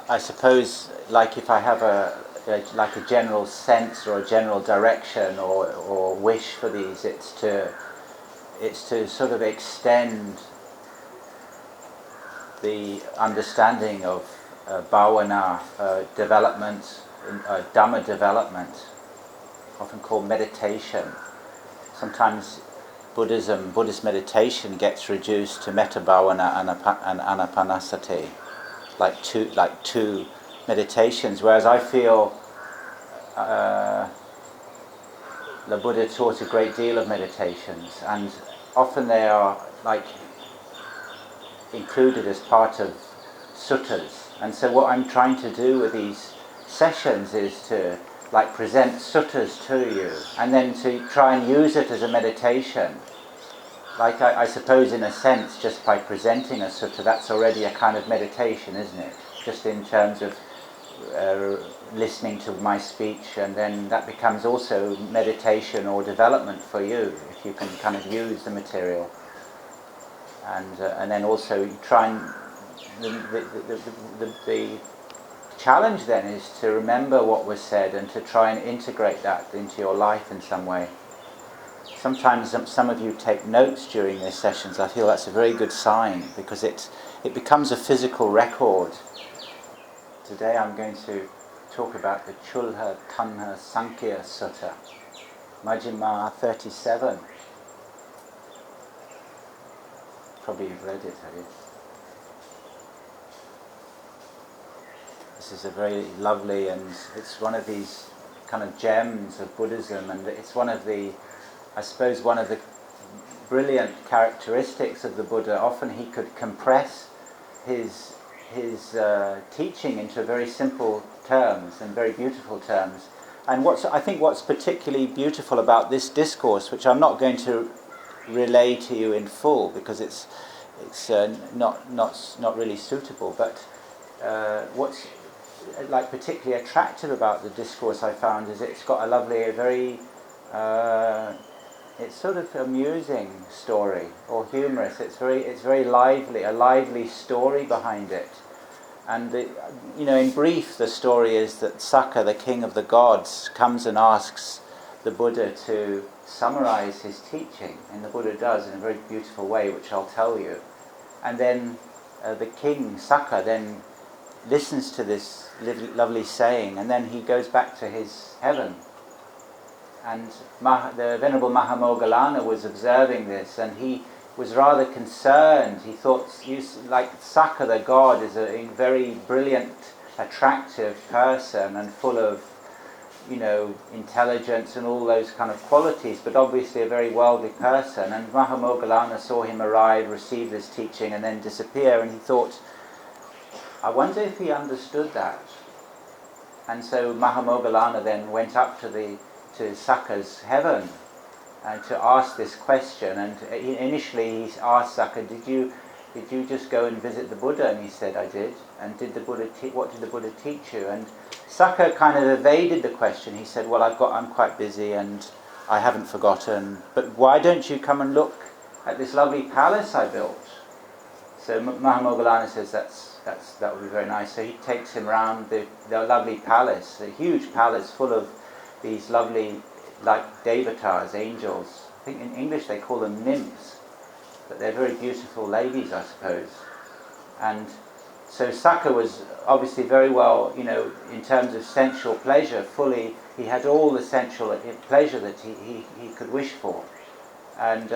I suppose, like if I have like a general sense or a general direction or wish for these, it's to sort of extend the understanding of bhavana development, Dhamma development, often called meditation. Sometimes Buddhist meditation gets reduced to metta bhavana and anapanasati, like two meditations, whereas I feel the Buddha taught a great deal of meditations, and often they are like included as part of suttas. And so what I'm trying to do with these sessions is to like present suttas to you, and then to try and use it as a meditation. Like I suppose in a sense, just by presenting a sutta, that's already a kind of meditation, isn't it? Just in terms of listening to my speech, and then that becomes also meditation or development for you, if you can kind of use the material. And then also you try and the challenge then is to remember what was said and to try and integrate that into your life in some way. Sometimes some of you take notes during these sessions. I feel that's a very good sign, because it becomes a physical record. Today I'm going to talk about the Chulha Tanha Sankhya Sutta, Majjhima 37. Probably you've read it, have you? This is a very lovely, and it's one of these kind of gems of Buddhism, and it's one of the brilliant characteristics of the Buddha. Often he could compress his teaching into very simple terms and very beautiful terms. And I think what's particularly beautiful about this discourse, which I'm not going to relay to you in full because it's not really suitable, but what's like particularly attractive about the discourse, I found, is it's got a very it's sort of amusing story, or humorous. It's very lively, a lively story behind it. And in brief, the story is that Sakka, the king of the gods, comes and asks the Buddha to summarize his teaching, and the Buddha does in a very beautiful way, which I'll tell you. And then the king, Sakka, then listens to this lovely saying, and then he goes back to his heaven. And the Venerable Mahamoggallana was observing this, and he was rather concerned. He thought, like Sakka the god is a very brilliant, attractive person and full of, intelligence and all those kind of qualities, but obviously a very wealthy person. And Mahamoggallana saw him arrive, receive this teaching, and then disappear, and he thought, I wonder if he understood that. And so Mahamoggallana then went up to Sakka's heaven and to ask this question. And initially he asked Sakka, did you just go and visit the Buddha? And he said, I did. And what did the Buddha teach you? And Sakka kind of evaded the question. He said, well, I'm quite busy and I haven't forgotten, but why don't you come and look at this lovely palace I built? So Mahamoggallana says that would be very nice. So he takes him round the lovely palace, a huge palace full of these lovely, like devatas, angels. I think in English they call them nymphs, but they're very beautiful ladies, I suppose. And so Sakka was obviously very well, in terms of sensual pleasure, he had all the sensual pleasure that he could wish for. And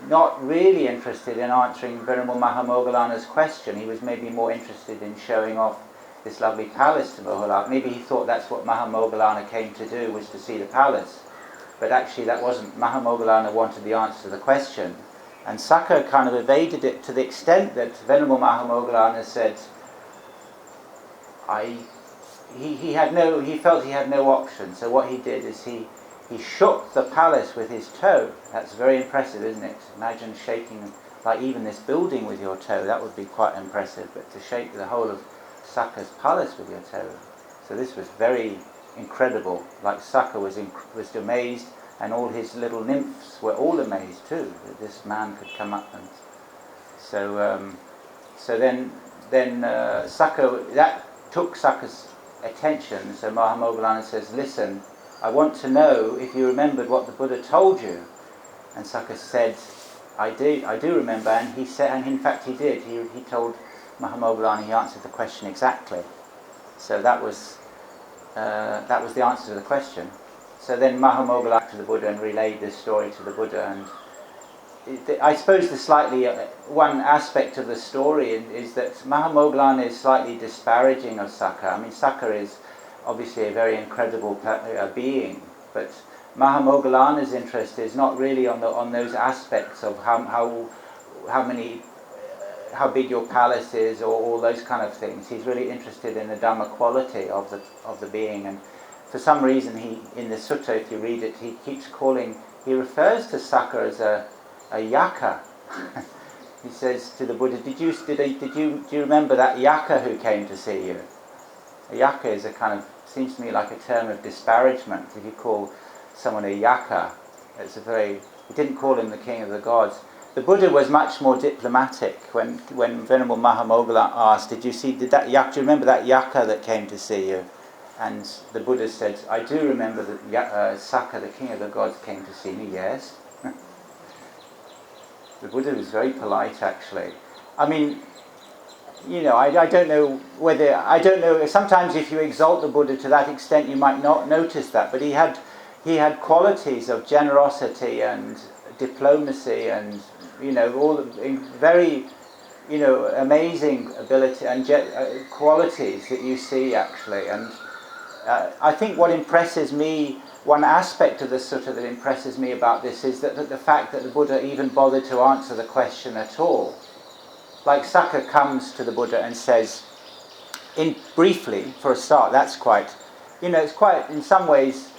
not really interested in answering Venerable Mahamoggallana's question. He was maybe more interested in showing off this lovely palace to Moggallana. Maybe he thought that's what Mahamoggallana came to do, was to see the palace. But actually that wasn't. Mahamoggallana wanted the answer to the question. And Sakka kind of evaded it to the extent that Venerable Mahamoggallana said, he felt he had no option. So what he did is he shook the palace with his toe. That's very impressive, isn't it? Imagine shaking like even this building with your toe. That would be quite impressive. But to shake the whole of Sakka's palace with your toe. So this was very incredible. Like Sakka was amazed, and all his little nymphs were all amazed too, that this man could come up. And so then then Sakka, that took Sakka's attention. So Mahamoggallana says, listen, I want to know if you remembered what the Buddha told you. And Sakka said, I do remember. And he said, and in fact he did. He told Mahamoggallana, he answered the question exactly. So that was the answer to the question. So then Mahamoggallana to the Buddha and relayed this story to the Buddha. And I suppose the slightly one aspect of the story is that Mahamoggallana is slightly disparaging of Sakka. I mean, Sakka is obviously a very incredible being, but Mahamoggallana's interest is not really on those aspects of how big your palace is, or all those kind of things. He's really interested in the Dhamma quality of the being, and for some reason in the sutta, if you read it, he refers to Sakka as a yaka. He says to the Buddha, do you remember that yaka who came to see you? A yaka is a kind of, seems to me like a term of disparagement. If you call someone a yaka, he didn't call him the king of the gods. The Buddha was much more diplomatic when Venerable Mahamoggallana asked, do you remember that yaka that came to see you? And the Buddha said, I do remember that Sakka, the king of the gods, came to see me, yes. The Buddha was very polite, actually. I mean, I don't know, sometimes if you exalt the Buddha to that extent, you might not notice that, but he had qualities of generosity and diplomacy and, all the very, amazing ability and qualities that you see, actually. And I think what impresses me, one aspect of the sutta that impresses me about this is that the fact that the Buddha even bothered to answer the question at all. Like Sakka comes to the Buddha and says, briefly, for a start, that's quite, it's quite, in some ways,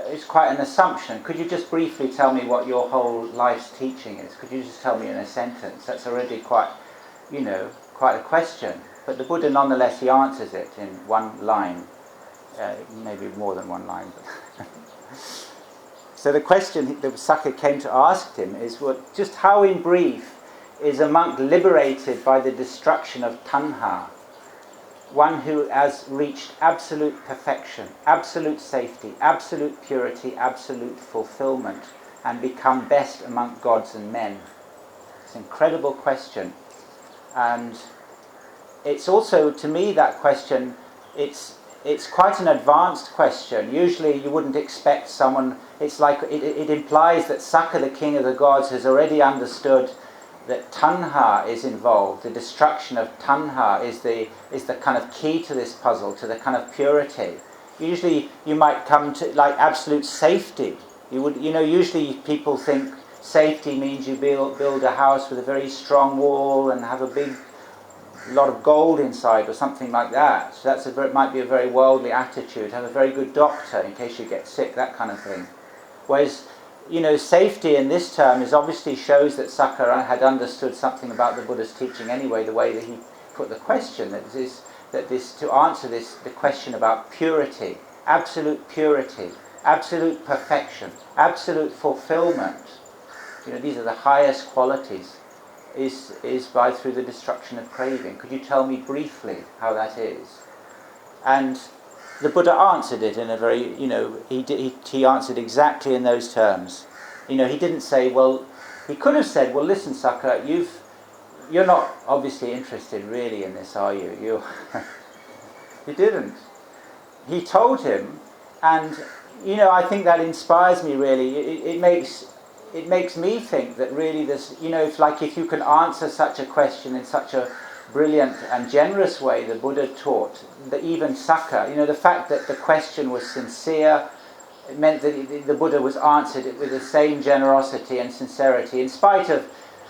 it's quite an assumption. Could you just briefly tell me what your whole life's teaching is? Could you just tell me in a sentence? That's already quite a question. But the Buddha, nonetheless, he answers it in one line. Maybe more than one line. But so the question that Sakka came to ask him is, just how in brief is a monk liberated by the destruction of tanha? One who has reached absolute perfection, absolute safety, absolute purity, absolute fulfillment, and become best among gods and men. It's an incredible question. And it's also, to me, that question, it's quite an advanced question. Usually you wouldn't expect someone, it's like, it implies that Sakka, the king of the gods, has already understood that tanha is involved. The destruction of tanha is the kind of key to this puzzle, to the kind of purity. Usually you might come to like absolute safety. Usually people think safety means you build a house with a very strong wall and have a lot of gold inside or something like that. So it might be a very worldly attitude. Have a very good doctor in case you get sick, that kind of thing. Whereas safety in this term obviously shows that Sakka had understood something about the Buddha's teaching anyway, the way that he put the question, to answer the question about purity, absolute perfection, absolute fulfillment. These are the highest qualities, is through the destruction of craving. Could you tell me briefly how that is? And the Buddha answered it in a very, he answered exactly in those terms. He didn't say, he could have said, listen, Sakka, you're not obviously interested really in this, are you? He didn't. He told him, and, I think that inspires me really. It makes me think that really this, if you can answer such a question in such a brilliant and generous way, the Buddha taught that even Sakka, the fact that the question was sincere, it meant that the Buddha was answered it with the same generosity and sincerity, in spite of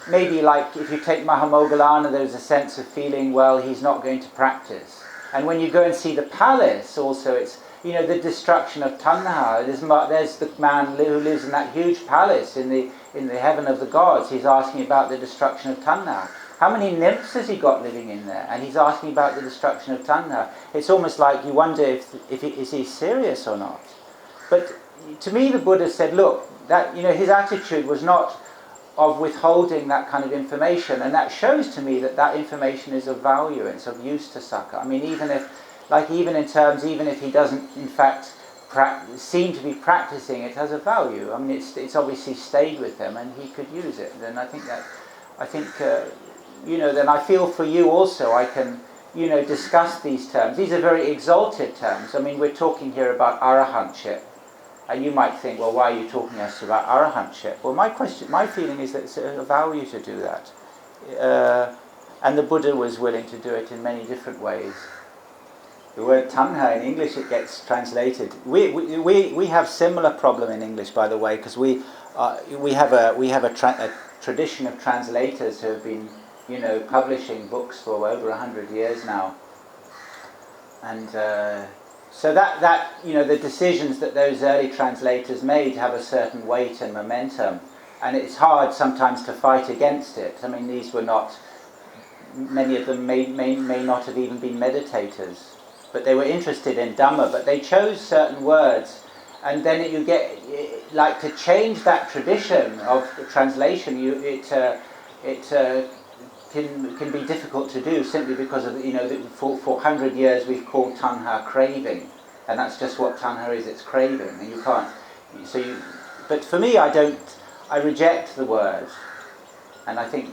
maybe, like if you take Mahamoggallana, there's a sense of feeling, he's not going to practice. And when you go and see the palace also, it's the destruction of tanha. There's the man who lives in that huge palace in the heaven of the gods. He's asking about the destruction of tanha. How many nymphs has he got living in there? And he's asking about the destruction of tanha. It's almost like you wonder is he serious or not. But to me, the Buddha said, look, that his attitude was not of withholding that kind of information, and that shows to me that that information is of value, it's of use to Saka. I mean, even if he doesn't in fact seem to be practicing it, has a value. I mean, it's obviously stayed with him, and he could use it. Then I think then I feel for you also. I can, discuss these terms. These are very exalted terms. I mean, we're talking here about arahantship. And you might think, well, why are you talking to us about arahantship? Well, my feeling is that it's a value to do that. And the Buddha was willing to do it in many different ways. The word tanha in English, it gets translated. We have similar problem in English, by the way, because we have a tradition of translators who have been, publishing books for over 100 years now. And so that the decisions that those early translators made have a certain weight and momentum, and it's hard sometimes to fight against it. I mean, these were not, many of them may not have even been meditators, but they were interested in Dhamma, but they chose certain words, and then you get, like, to change that tradition of translation, it can be difficult to do, simply because of, for 100 years we've called tanha craving, and that's just what tanha is, it's craving, and you can't, but for me, I reject the word, and I think,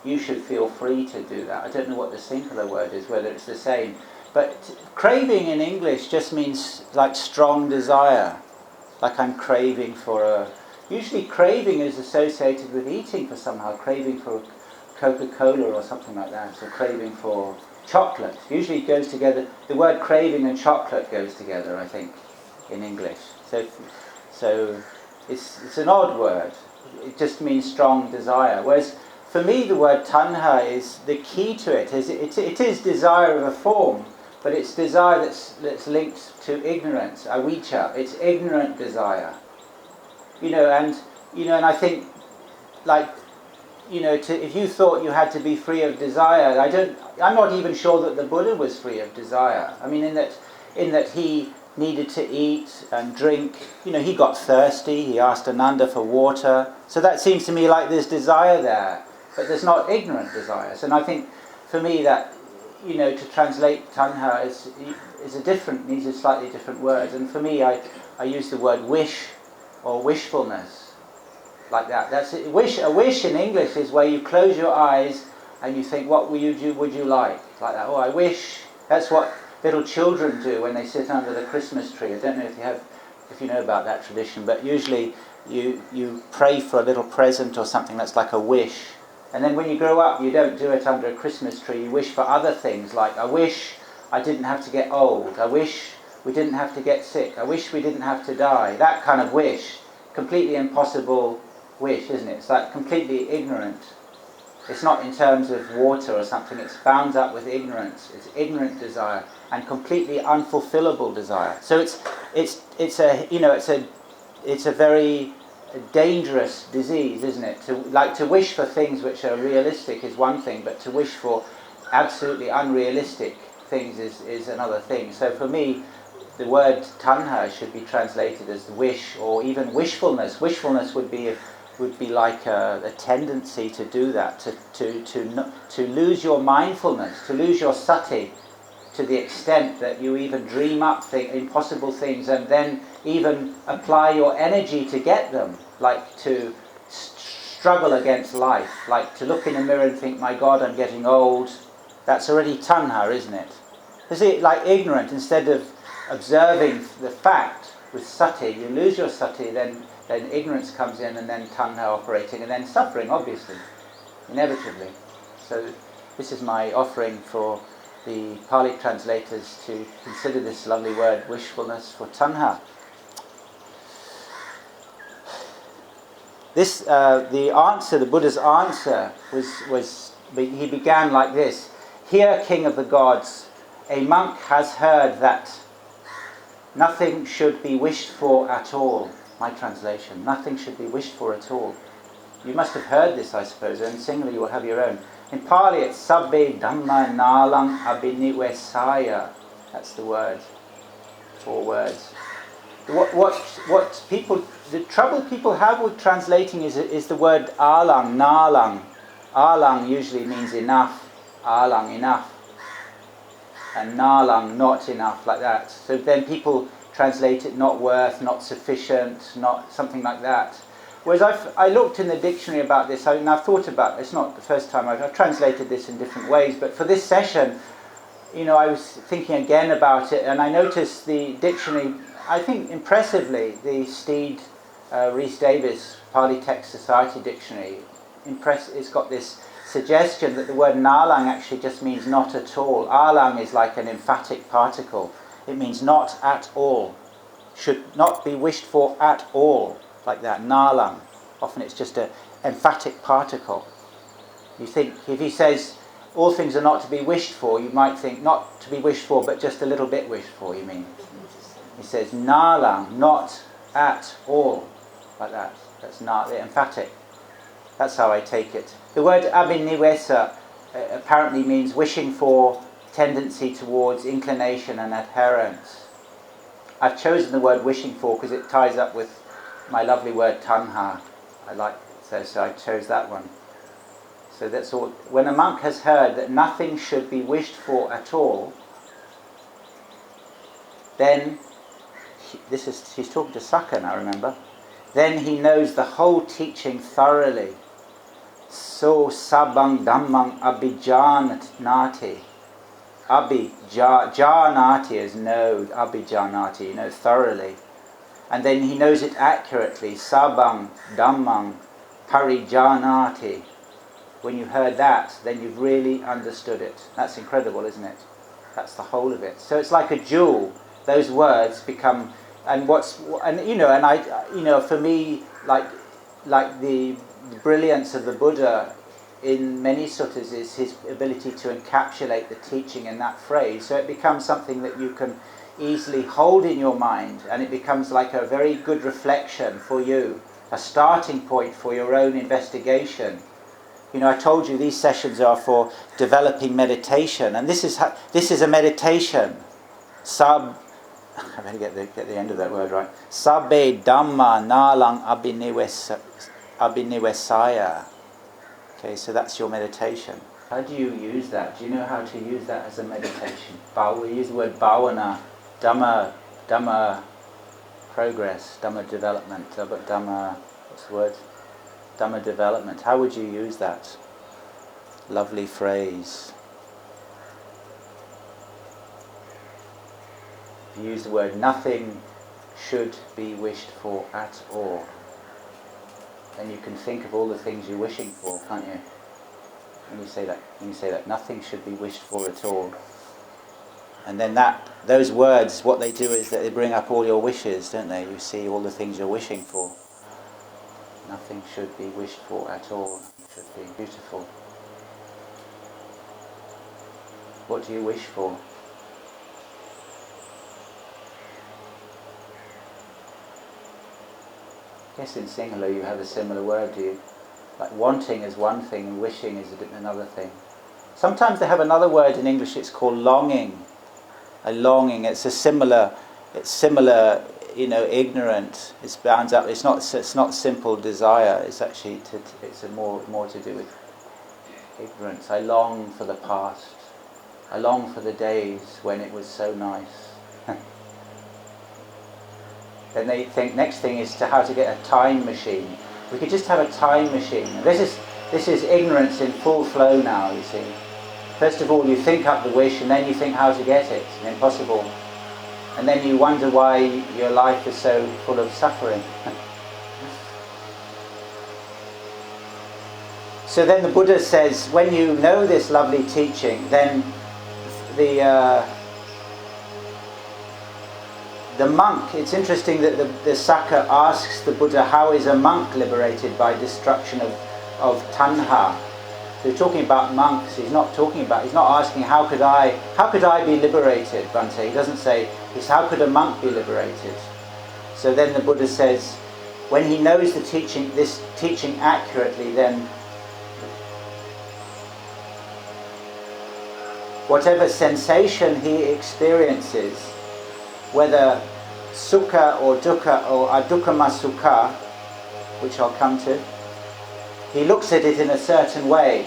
you should feel free to do that. I don't know what the singular word is, whether it's the same, but craving in English just means like strong desire, like I'm craving for usually craving is associated with eating, for somehow, craving for Coca-Cola or something like that, or craving for chocolate. Usually it goes together, the word craving and chocolate goes together, I think, in English. So it's an odd word. It just means strong desire. Whereas for me the word tanha is, the key to it is desire of a form, but it's desire that's linked to ignorance, avijja. It's ignorant desire. And I think, like, if you thought you had to be free of desire, I'm not even sure that the Buddha was free of desire. I mean, in that he needed to eat and drink. He got thirsty. He asked Ananda for water. So that seems to me like there's desire there, but there's not ignorant desires. And I think, for me, that to translate tanha needs a slightly different word. And for me, I use the word wish, or wishfulness, like that. That's it. A wish in English is where you close your eyes and you think, what would you like that. Oh, I wish. That's what little children do when they sit under the Christmas tree. I don't know if you know about that tradition, but usually you pray for a little present or something that's like a wish. And then when you grow up, you don't do it under a Christmas tree. You wish for other things, like, I wish I didn't have to get old. I wish we didn't have to get sick. I wish we didn't have to die. That kind of wish. Completely impossible wish, isn't it? It's like completely ignorant. It's not in terms of water or something. It's bound up with ignorance. It's ignorant desire and completely unfulfillable desire. So it's a very dangerous disease, isn't it? To wish for things which are realistic is one thing, but to wish for absolutely unrealistic things is another thing. So for me, the word tanha should be translated as wish, or even wishfulness. Wishfulness would be like a tendency to do that, to lose your mindfulness, to lose your sati, to the extent that you even dream up impossible things and then even apply your energy to get them, like to struggle against life, like to look in the mirror and think, my God, I'm getting old. That's already tanha, isn't it? Is it like ignorant? Instead of observing the fact with sati, you lose your sati, then ignorance comes in, and then tanha operating, and then suffering, obviously, inevitably. So this is my offering for the Pali translators to consider this lovely word, wishfulness, for tanha. The Buddha's answer he began like this: "Hear, King of the Gods, a monk has heard that nothing should be wished for at all." My translation, nothing should be wished for at all. You must have heard this, I suppose, and singly you will have your own. In Pali it's sabbe dhamma nalang abhinivesaya. That's the word. 4 words. What people the trouble people have with translating is the word alang, nalang. Alang usually means enough, alang enough, and nalang not enough, like that. So then people translate it not worth, not sufficient, not something like that. Whereas I looked in the dictionary about this, and I've thought about it. It's not the first time I've translated this in different ways, but for this session, I was thinking again about it, and I noticed the dictionary, I think impressively, the Steed Rhys Davis Pali Text Society Dictionary, it's got this suggestion that the word nalang actually just means not at all. Alang is like an emphatic particle. It means not at all. Should not be wished for at all. Like that, nalang. Often it's just an emphatic particle. You think, if he says, all things are not to be wished for, you might think, not to be wished for, but just a little bit wished for, you mean. He says, nalang, not at all. Like that. That's not emphatic. That's how I take it. The word abhiniwesa apparently means wishing for, tendency towards, inclination and adherence. I've chosen the word wishing for because it ties up with my lovely word tanha. I like it, so I chose that one. So that's all. When a monk has heard that nothing should be wished for at all, then he's talking to Sakha now, remember? Then he knows the whole teaching thoroughly. So sabang dhammang abhijanati. Janati is know, abhijanati, thoroughly. And then he knows it accurately. Sabang dhammang parijanati. When you heard that, then you've really understood it. That's incredible, isn't it? That's the whole of it. So it's like a jewel. Those words become, for me, like the brilliance of the Buddha in many suttas is his ability to encapsulate the teaching in that phrase. So it becomes something that you can easily hold in your mind, and it becomes like a very good reflection for you, a starting point for your own investigation. I told you these sessions are for developing meditation, and this is a meditation. I better get the end of that word right. Sabbe Dhamma nalang abhinivesaya. Okay, so that's your meditation. How do you use that? Do you know how to use that as a meditation? We use the word bhavana, Dhamma progress, Dhamma development, Dhamma, what's the word? Dhamma development. How would you use that? Lovely phrase. You use the word nothing should be wished for at all. Then you can think of all the things you're wishing for, can't you? When you say that, nothing should be wished for at all. And then those words, what they do is that they bring up all your wishes, don't they? You see all the things you're wishing for. Nothing should be wished for at all. It should be beautiful. What do you wish for? I guess in Sinhala you have a similar word, do you? Like wanting is one thing and wishing is another thing. Sometimes they have another word in English, it's called longing. A longing, it's similar, ignorant. It's bound up. It's not simple desire. It's actually more to do with ignorance. I long for the past. I long for the days when it was so nice. Then they think next thing is how to get a time machine. We could just have a time machine. This is ignorance in full flow now. You see. First of all, you think up the wish, and then you think how to get it. It's impossible. And then you wonder why your life is so full of suffering. So then the Buddha says, when you know this lovely teaching, then the monk, it's interesting that the Sakha asks the Buddha, how is a monk liberated by destruction of tanha? So he's talking about monks. He's not asking how could I be liberated, Bhante. He doesn't say, how could a monk be liberated? So then the Buddha says, when he knows this teaching accurately, then whatever sensation he experiences, whether sukha or adukkama sukha, which I'll come to, he looks at it in a certain way,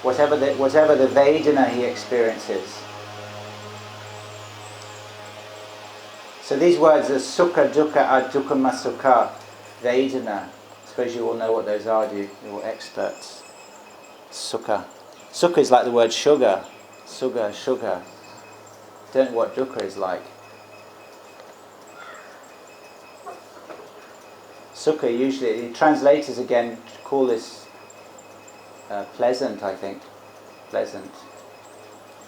whatever the Vedana he experiences. So these words are sukha, dukkha, adukkama sukha, Vedana. I suppose you all know what those are, do you? You're all experts. Sukha. Sukha is like the word sugar. Sugar. Don't know what dukkha is like. Sukha, usually, the translators again call this pleasant, I think. Pleasant.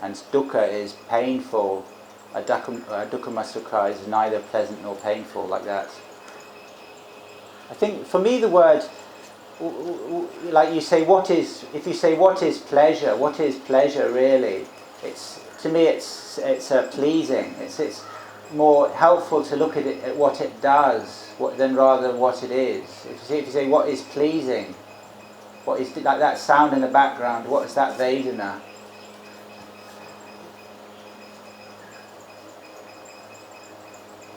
And dukkha is painful. Adukkama sukha is neither pleasant nor painful, like that. I think for me the word, like you say, if you say what is pleasure really? To me it's pleasing. It's more helpful to look at it at what it does than rather what it is. If you say what is pleasing, what is like that sound in the background, what is that Vedana?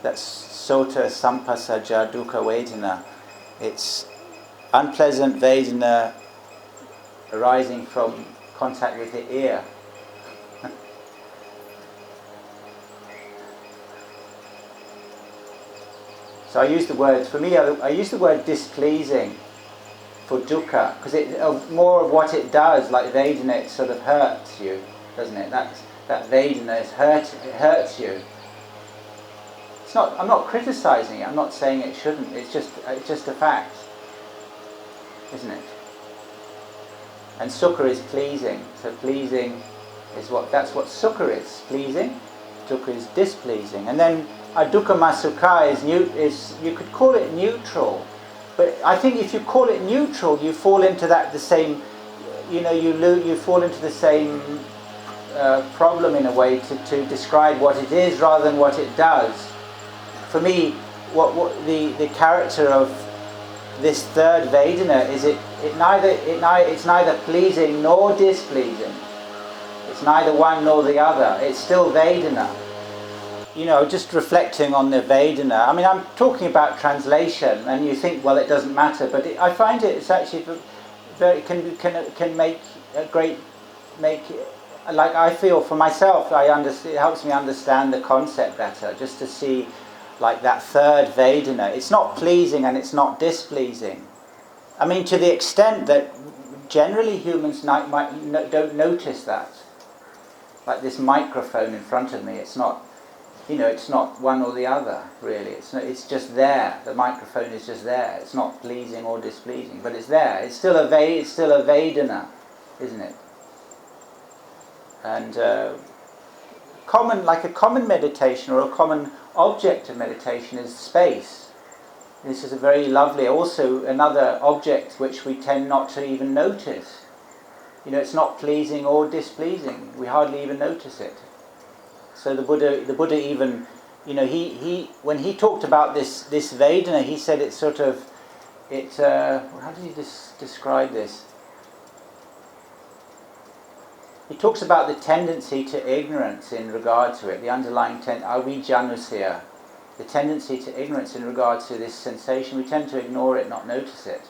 That's sota sampasaja dukkha vedana. It's unpleasant Vedana arising from contact with the ear. So I use the word displeasing for dukkha, because more of what it does, like Vedana, it sort of hurts you, doesn't it? That Vedana it hurts you. I'm not criticising it. I'm not saying it shouldn't. It's just a fact, isn't it? And sukha is pleasing. So pleasing is that's what sukha is. Pleasing. Dukkha is displeasing. And then adukkama sukha is you could call it neutral, but I think if you call it neutral, you fall into the same. You fall into the same problem in a way to describe what it is rather than what it does. For me, what the character of this third Vedana is it's neither pleasing nor displeasing. It's neither one nor the other. It's still Vedana. Just reflecting on the Vedana. I mean, I'm talking about translation, and you think, well, it doesn't matter, but I find it's actually can make a great like I feel for myself. It helps me understand the concept better, just to see. Like that third Vedana, it's not pleasing and it's not displeasing. I mean, to the extent that generally humans don't notice that. Like this microphone in front of me, it's not one or the other really. It's just there. The microphone is just there. It's not pleasing or displeasing, but it's there. It's still a Vedana, isn't it? And a common meditation or a common object of meditation is space. This is a very lovely, also another object which we tend not to even notice. It's not pleasing or displeasing. We hardly even notice it. So the Buddha even, he when he talked about this Vedana, he said it's sort of, how did he describe this? He talks about the tendency to ignorance in regard to it, the underlying avijjanusya, the tendency to ignorance in regard to this sensation. We tend to ignore it, not notice it.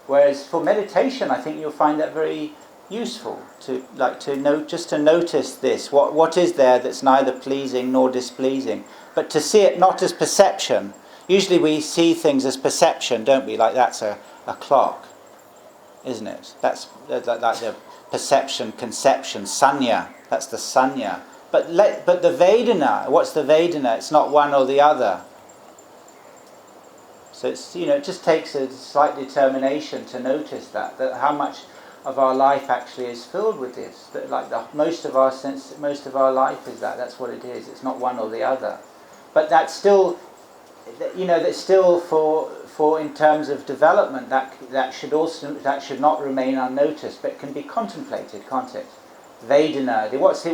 Whereas for meditation, I think you'll find that very useful to notice this. What is there that's neither pleasing nor displeasing, but to see it not as perception. Usually we see things as perception, don't we? Like that's a clock, isn't it? That's like the perception, conception, sanya. That's the sanya. But the Vedana, what's the Vedana? It's not one or the other. So it's it just takes a slight determination to notice that how much of our life actually is filled with this. That most of our life is that's what it is. It's not one or the other. But that's still, that's still for in terms of development, that should not remain unnoticed, but can be contemplated, can't it? Vedana. What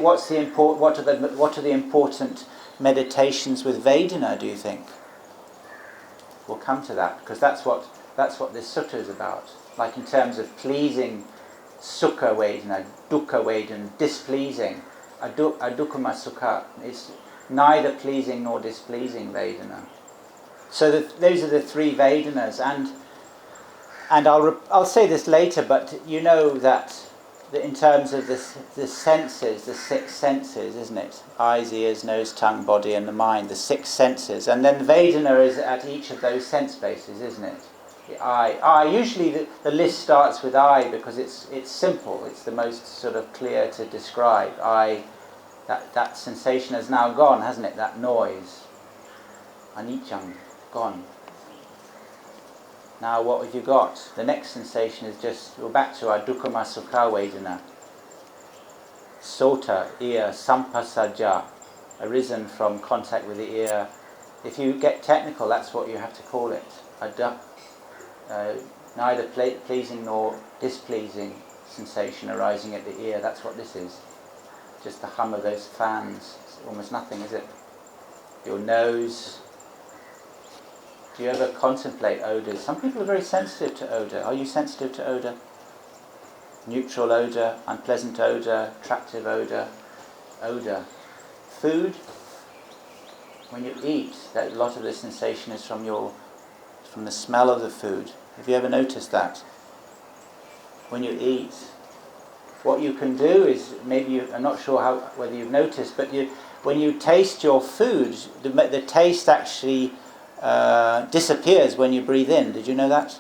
are the important meditations with Vedana? Do you think? We'll come to that, because that's what this sutta is about. Like in terms of pleasing, sukha Vedana, dukkha Vedana, displeasing, adukkama sukha. neither pleasing nor displeasing Vedana. So those are the three Vedanas, and I'll say this later, but you know that in terms of the senses, the six senses, isn't it? Eyes, ears, nose, tongue, body, and the mind, the six senses. And then Vedana is at each of those sense bases, isn't it? The eye. Usually the list starts with eye because it's simple. It's the most sort of clear to describe. Eye, that sensation has now gone, hasn't it? That noise. Anicca, gone. Now what have you got? The next sensation is just, we're back to our dukkha sukha vedana. Sota, ear, sampassaja, arisen from contact with the ear. If you get technical, that's what you have to call it. Neither pleasing nor displeasing sensation arising at the ear. That's what this is. Just the hum of those fans. It's almost nothing, is it? Your nose. Do you ever contemplate odours? Some people are very sensitive to odour. Are you sensitive to odour? Neutral odour, unpleasant odour, attractive odour, odour. Food. When you eat, a lot of the sensation is from the smell of the food. Have you ever noticed that? When you eat, what you can do is, I'm not sure whether you've noticed, but when you taste your food, the taste actually disappears when you breathe in. Did you know that?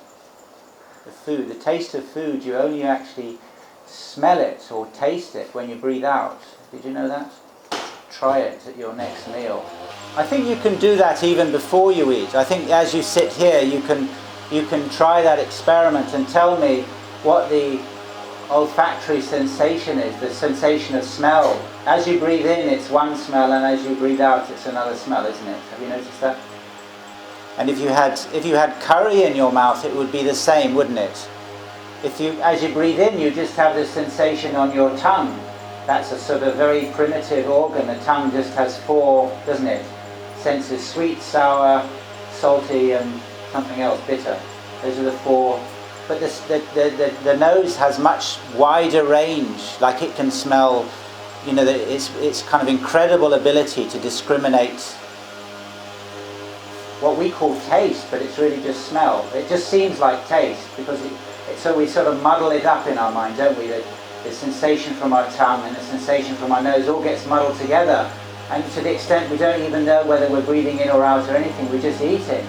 The taste of food, you only actually smell it or taste it when you breathe out. Did you know that? Try it at your next meal. I think you can do that even before you eat. I think as you sit here, you can try that experiment and tell me what the olfactory sensation is, the sensation of smell. As you breathe in, it's one smell, and as you breathe out, it's another smell, isn't it? Have you noticed that? And if you had curry in your mouth, it would be the same, wouldn't it? As you breathe in, you just have this sensation on your tongue. That's a sort of very primitive organ. The tongue just has four, doesn't it? Senses: sweet, sour, salty, and something else, bitter. Those are the four. But the nose has much wider range. Like it can smell, it's kind of incredible ability to discriminate what we call taste, but it's really just smell. It just seems like taste because so we sort of muddle it up in our mind, don't we? The sensation from our tongue and the sensation from our nose all gets muddled together, and to the extent we don't even know whether we're breathing in or out or anything, we're just eating.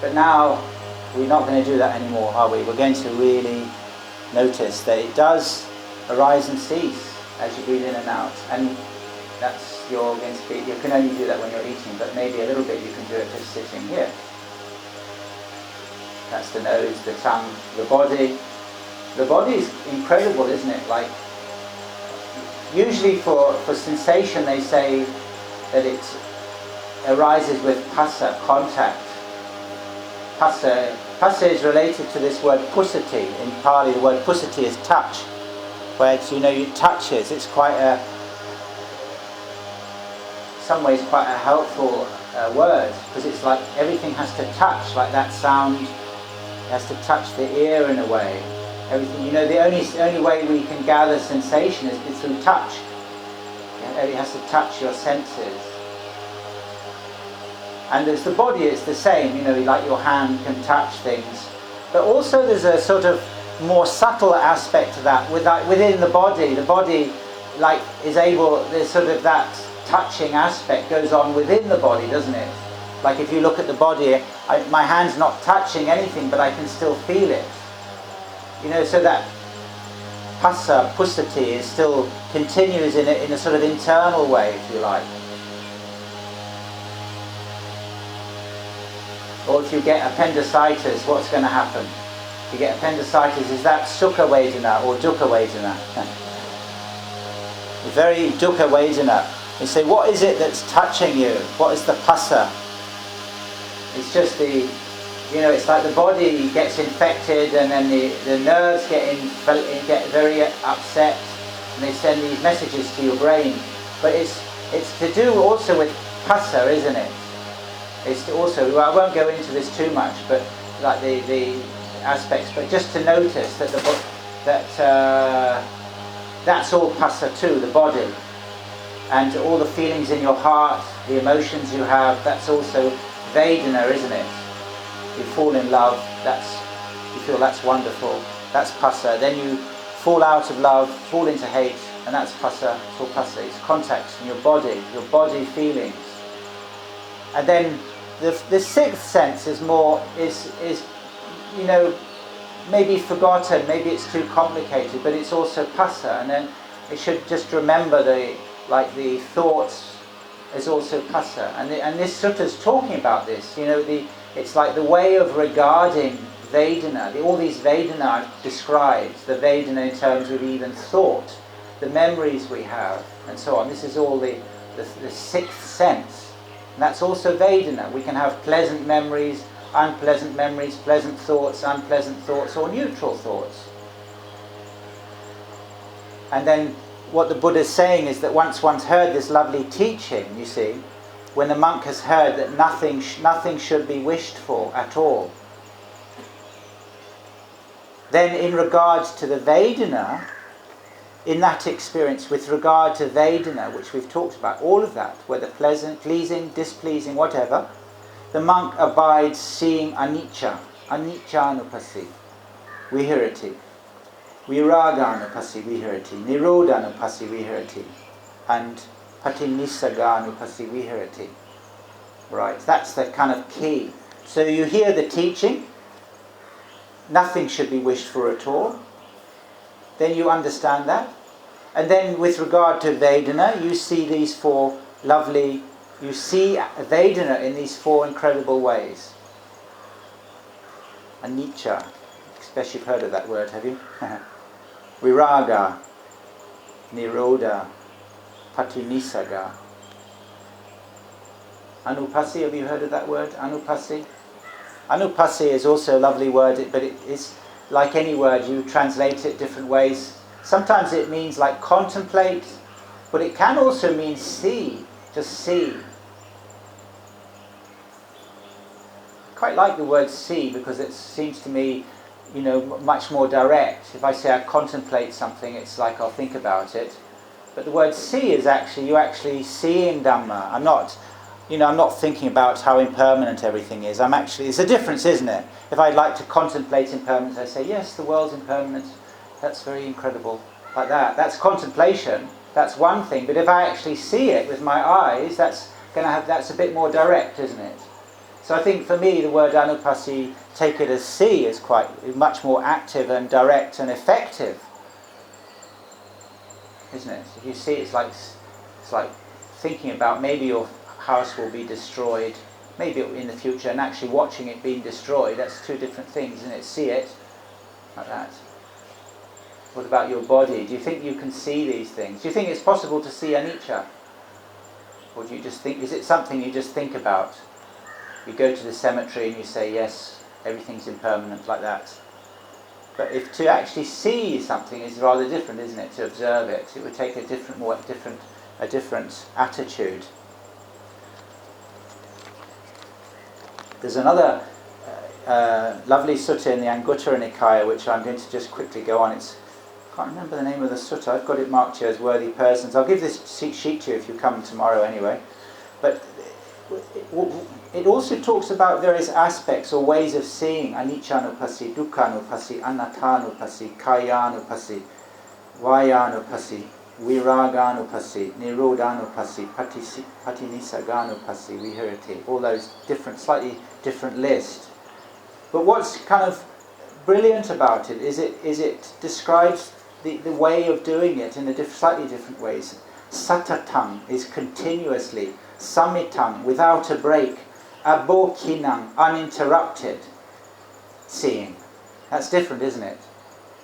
But now we're not going to do that anymore, are we? We're going to really notice that it does arise and cease as you breathe in and out, and you're going to be, you can only do that when you're eating, but maybe a little bit you can do it just sitting here. That's the nose, the tongue, the body. The body is incredible, isn't it? Like, usually for sensation they say that it arises with phassa, contact. Phassa is related to this word pusati. In Pali, the word pusati is touch, where it touches. It's in some ways quite a helpful word, because it's like everything has to touch, like that sound has to touch the ear in a way. Everything, the only way we can gather sensation is through touch. It has to touch your senses. And there's the body, it's the same, like your hand can touch things. But also there's a sort of more subtle aspect to that. Within the body is able, there's sort of that touching aspect goes on within the body, doesn't it? Like if you look at the body, my hand's not touching anything, but I can still feel it. So that phassa, pusati, still continues in a sort of internal way, if you like. Or if you get appendicitis, what's going to happen? If you get appendicitis, is that sukha vedana or dukkha vedana? Very dukkha vedana. You say, what is it that's touching you? What is the phassa? It's just it's like the body gets infected, and then the nerves get very upset, and they send these messages to your brain. But it's to do also with phassa, isn't it? It's also, I won't go into this too much, but like the aspects, but just to notice that that's all phassa too, the body. and all the feelings in your heart, the emotions you have, that's also Vedana, isn't it? You fall in love, you feel that's wonderful, that's Phassa. Then you fall out of love, fall into hate, and that's Phassa. It's all Phassa. It's contact in your body feelings. And then the sixth sense is maybe forgotten, maybe it's too complicated, but it's also Phassa. And then it should just remember the thoughts is also Phassa. And this sutta is talking about this. It's like the way of regarding Vedana. All these Vedana describes the Vedana in terms of even thought, the memories we have, and so on. This is all the sixth sense. And that's also Vedana. We can have pleasant memories, unpleasant memories, pleasant thoughts, unpleasant thoughts, or neutral thoughts. And then what the Buddha is saying is that once one's heard this lovely teaching, you see, when the monk has heard that nothing should be wished for at all, then in regards to the Vedana, in that experience with regard to Vedana, which we've talked about, all of that, whether pleasant, pleasing, displeasing, whatever, the monk abides seeing anicca, aniccanupassi, vihirati, viraganupassi vihirati, nirodhanupassi vihirati, and patinissaganupassi vihirati. Right, that's the kind of key. So you hear the teaching, nothing should be wished for at all. Then you understand that. And then with regard to Vedana, you see these four lovely, you see Vedana in these four incredible ways. Anicca, especially you've heard of that word, have you? Viraga, Nirodha, Patinissaga. Anupassi, have you heard of that word? Anupassi? Anupassi is also a lovely word, but it is like any word, you translate it different ways. Sometimes it means like contemplate, but it can also mean see, just see. I quite like the word see because it seems to me, much more direct. If I say I contemplate something, it's like I'll think about it. But the word see is actually, you're actually seeing Dhamma. I'm not thinking about how impermanent everything is. It's a difference, isn't it? If I'd like to contemplate impermanence, I say, yes, the world's impermanent. That's very incredible. Like that. That's contemplation. That's one thing. But if I actually see it with my eyes, that's a bit more direct, isn't it? So I think for me, the word anupassi, take it as see, is quite much more active and direct and effective, isn't it? If you see, it's like thinking about maybe your house will be destroyed, maybe in the future, and actually watching it being destroyed. That's two different things, isn't it? See it like that. What about your body? Do you think you can see these things? Do you think it's possible to see anicca? Or do you just think, is it something you just think about? You go to the cemetery and you say, yes, everything's impermanent, like that. But if to actually see something is rather different, isn't it? To observe it, it would take a different attitude. There's another lovely sutta in the Anguttara Nikaya, which I'm going to just quickly go on. I can't remember the name of the sutta. I've got it marked here as worthy persons. I'll give this sheet to you if you come tomorrow anyway. But it also talks about various aspects or ways of seeing aniccanupassi, dukkhanupassi, anattanupassi, kayanupassi, vayanupassi, viraganupassi, nirodhanupassi, patinissaganupassi, vihirati. All those slightly different lists. But what's kind of brilliant about it is it describes the way of doing it in slightly different ways. Satatam is continuously, samitam, without a break, abhokinam, uninterrupted seeing. That's different, isn't it?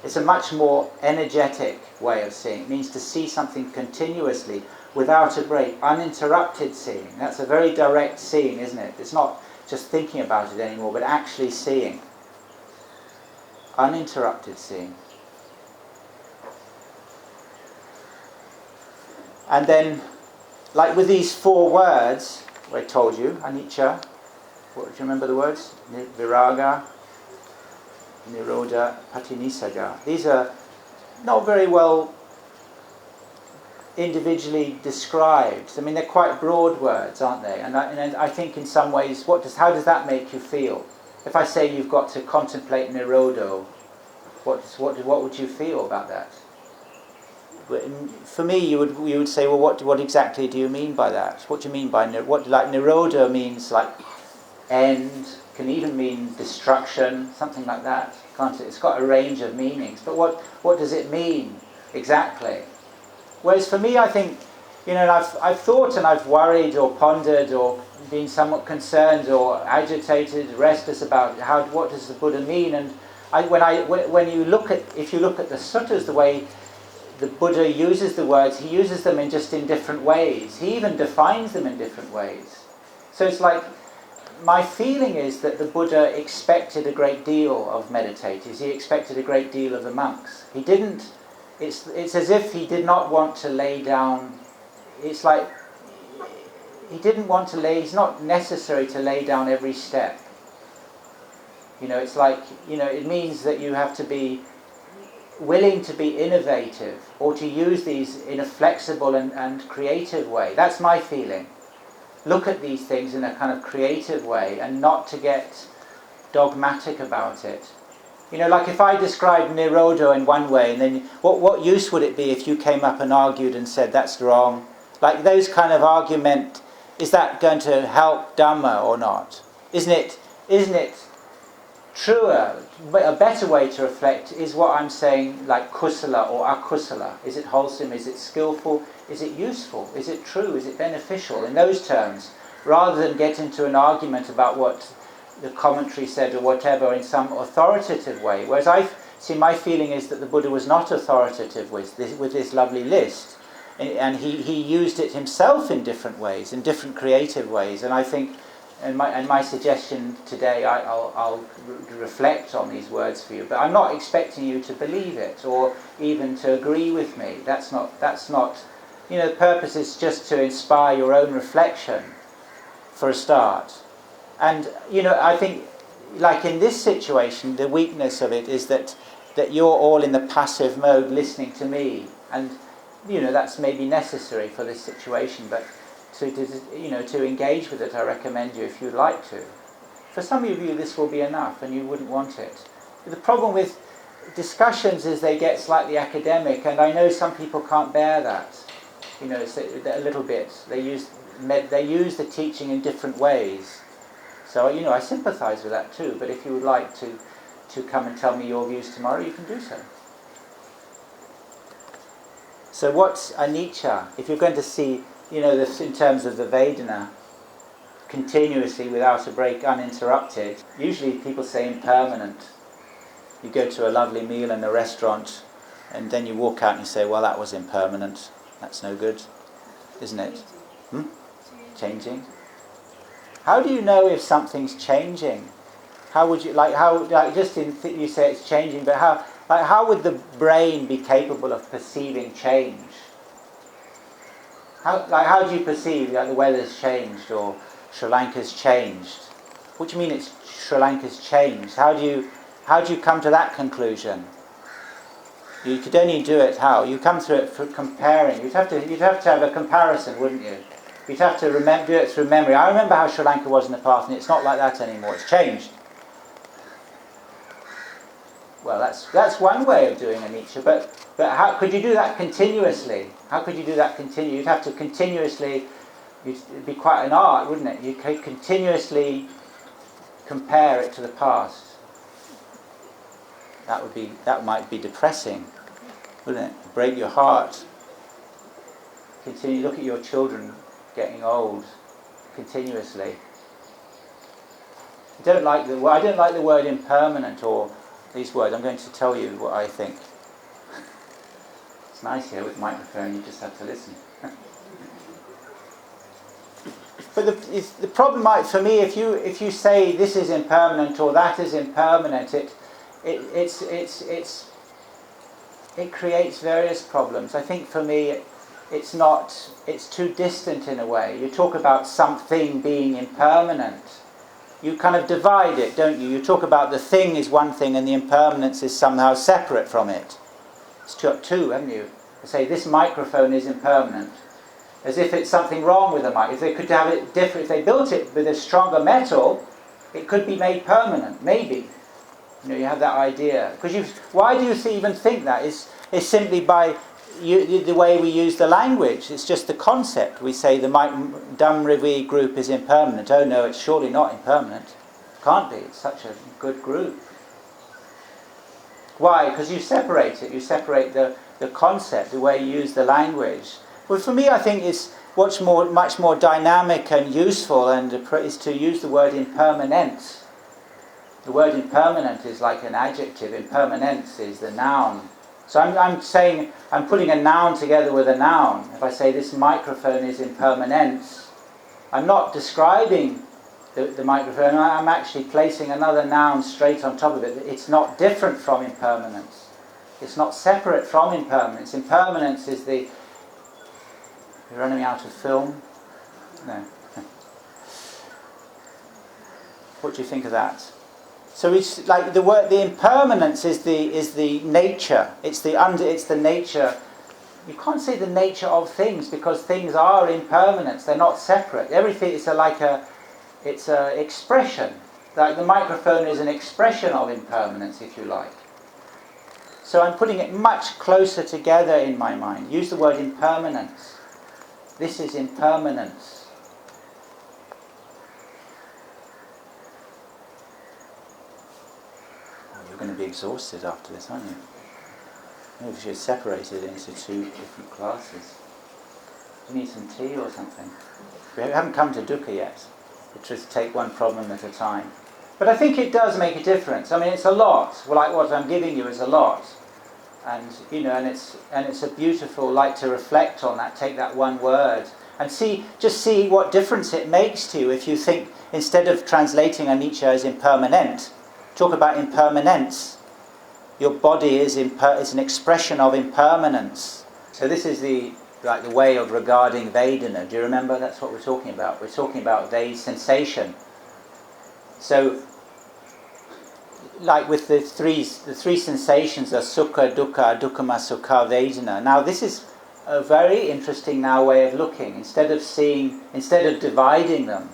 It's a much more energetic way of seeing. It means to see something continuously, without a break, uninterrupted seeing. That's a very direct seeing, isn't it? It's not just thinking about it anymore, but actually seeing. Uninterrupted seeing. And then, like with these four words, I told you, anicca, do you remember the words? Viraga, Nirodha, Patinissaga. These are not very well individually described. I mean, they're quite broad words, aren't they? And I think in some ways, how does that make you feel? If I say you've got to contemplate Nirodho, what would you feel about that? For me, you would say, well, what exactly do you mean by that? What do you mean by Nirodha means like end, can even mean destruction, something like that, can't it? It's got a range of meanings, but what does it mean exactly? Whereas for me, I think, I've thought and I've worried or pondered or been somewhat concerned or agitated, restless about what does the Buddha mean? And if you look at the suttas, the way the Buddha uses the words, he uses them in different ways. He even defines them in different ways. So it's like, my feeling is that the Buddha expected a great deal of meditators. He expected a great deal of the monks. He didn't. It's as if he did not want to lay down. It's like he didn't want to lay. It's not necessary to lay down every step. It's like it means that you have to be willing to be innovative or to use these in a flexible and creative way. That's my feeling. Look at these things in a kind of creative way and not to get dogmatic about it. Like if I described Nirodha in one way, and then what use would it be if you came up and argued and said that's wrong? Like those kind of argument, is that going to help Dhamma or not? Isn't it truer, a better way to reflect is what I'm saying, like kusala or akusala. Is it wholesome? Is it skillful? Is it useful? Is it true? Is it beneficial? In those terms, rather than get into an argument about what the commentary said or whatever in some authoritative way. Whereas my feeling is that the Buddha was not authoritative with this lovely list, and he used it himself in different ways, in different creative ways. And I think, and my suggestion today, I'll reflect on these words for you. But I'm not expecting you to believe it or even to agree with me. That's not. The purpose is just to inspire your own reflection, for a start. And I think, like in this situation, the weakness of it is that you're all in the passive mode, listening to me, and that's maybe necessary for this situation. But to engage with it, I recommend you if you'd like to. For some of you, this will be enough, and you wouldn't want it. The problem with discussions is they get slightly academic, and I know some people can't bear that. It's a little bit. They use the teaching in different ways. So, I sympathise with that too, but if you would like to come and tell me your views tomorrow, you can do so. So what's anicca? If you're going to see, this in terms of the Vedana, continuously, without a break, uninterrupted, usually people say impermanent. You go to a lovely meal in a restaurant, and then you walk out and you say, well, that was impermanent. That's no good, isn't it? Changing. How do you know if something's changing? How would you you say it's changing, but how would the brain be capable of perceiving change? How do you perceive the weather's changed or Sri Lanka's changed? What do you mean it's Sri Lanka's changed? How do you come to that conclusion? You could only do it how? You come through it for comparing. You'd have to have a comparison, wouldn't you? You'd have to do it through memory. I remember how Sri Lanka was in the past, and it's not like that anymore. It's changed. Well, that's one way of doing anicca, but how could you do that continuously? How could you do that continuously? You'd have to continuously. It'd be quite an art, wouldn't it? You could continuously compare it to the past. That might be depressing, wouldn't it? Break your heart. Look at your children getting old continuously. I don't like the word impermanent or these words. I'm going to tell you what I think. It's nice here with the microphone. You just have to listen. But the problem might, for me, if you say this is impermanent or that is impermanent, it creates various problems. I think for me, it's too distant in a way. You talk about something being impermanent. You kind of divide it, don't you? You talk about the thing is one thing and the impermanence is somehow separate from it. It's two, haven't you? They say this microphone is impermanent, as if it's something wrong with the mic. If they could have it different, if they built it with a stronger metal, it could be made permanent, maybe. You have that idea. Because why do you even think that? It's simply by the way we use the language. It's just the concept. We say the Dhamma group is impermanent. Oh no, it's surely not impermanent. Can't be. It's such a good group. Why? Because you separate it. You separate the concept, the way you use the language. Well, for me, I think it's much more dynamic and useful, and is to use the word impermanence. The word impermanent is like an adjective. Impermanence is the noun. So I'm putting a noun together with a noun. If I say this microphone is impermanence, I'm not describing the microphone. I'm actually placing another noun straight on top of it. It's not different from impermanence. It's not separate from impermanence. Impermanence is the... You're running out of film? No. What do you think of that? So it's like the impermanence is the nature. It's the nature. You can't say the nature of things, because things are impermanence. They're not separate. Everything is it's a expression. Like the microphone is an expression of impermanence, if you like. So I'm putting it much closer together in my mind. Use the word impermanence. This is impermanence. Going to be exhausted after this, aren't you? Maybe we should separate it into two different classes. Do you need some tea or something? We haven't come to dukkha yet. We just take one problem at a time. But I think it does make a difference. I mean, it's a lot. Well, like what I'm giving you is a lot, and and it's a beautiful, like, to reflect on that. Take that one word and see what difference it makes to you if you think, instead of translating anicca as impermanent, talk about impermanence. Your body is an expression of impermanence. So this is the way of regarding Vedana. Do you remember? That's what we're talking about. We're talking about sensation. So, like with the three sensations are sukha, dukkha, dukkama sukha, Vedana. Now this is a very interesting way of looking. Instead of dividing them,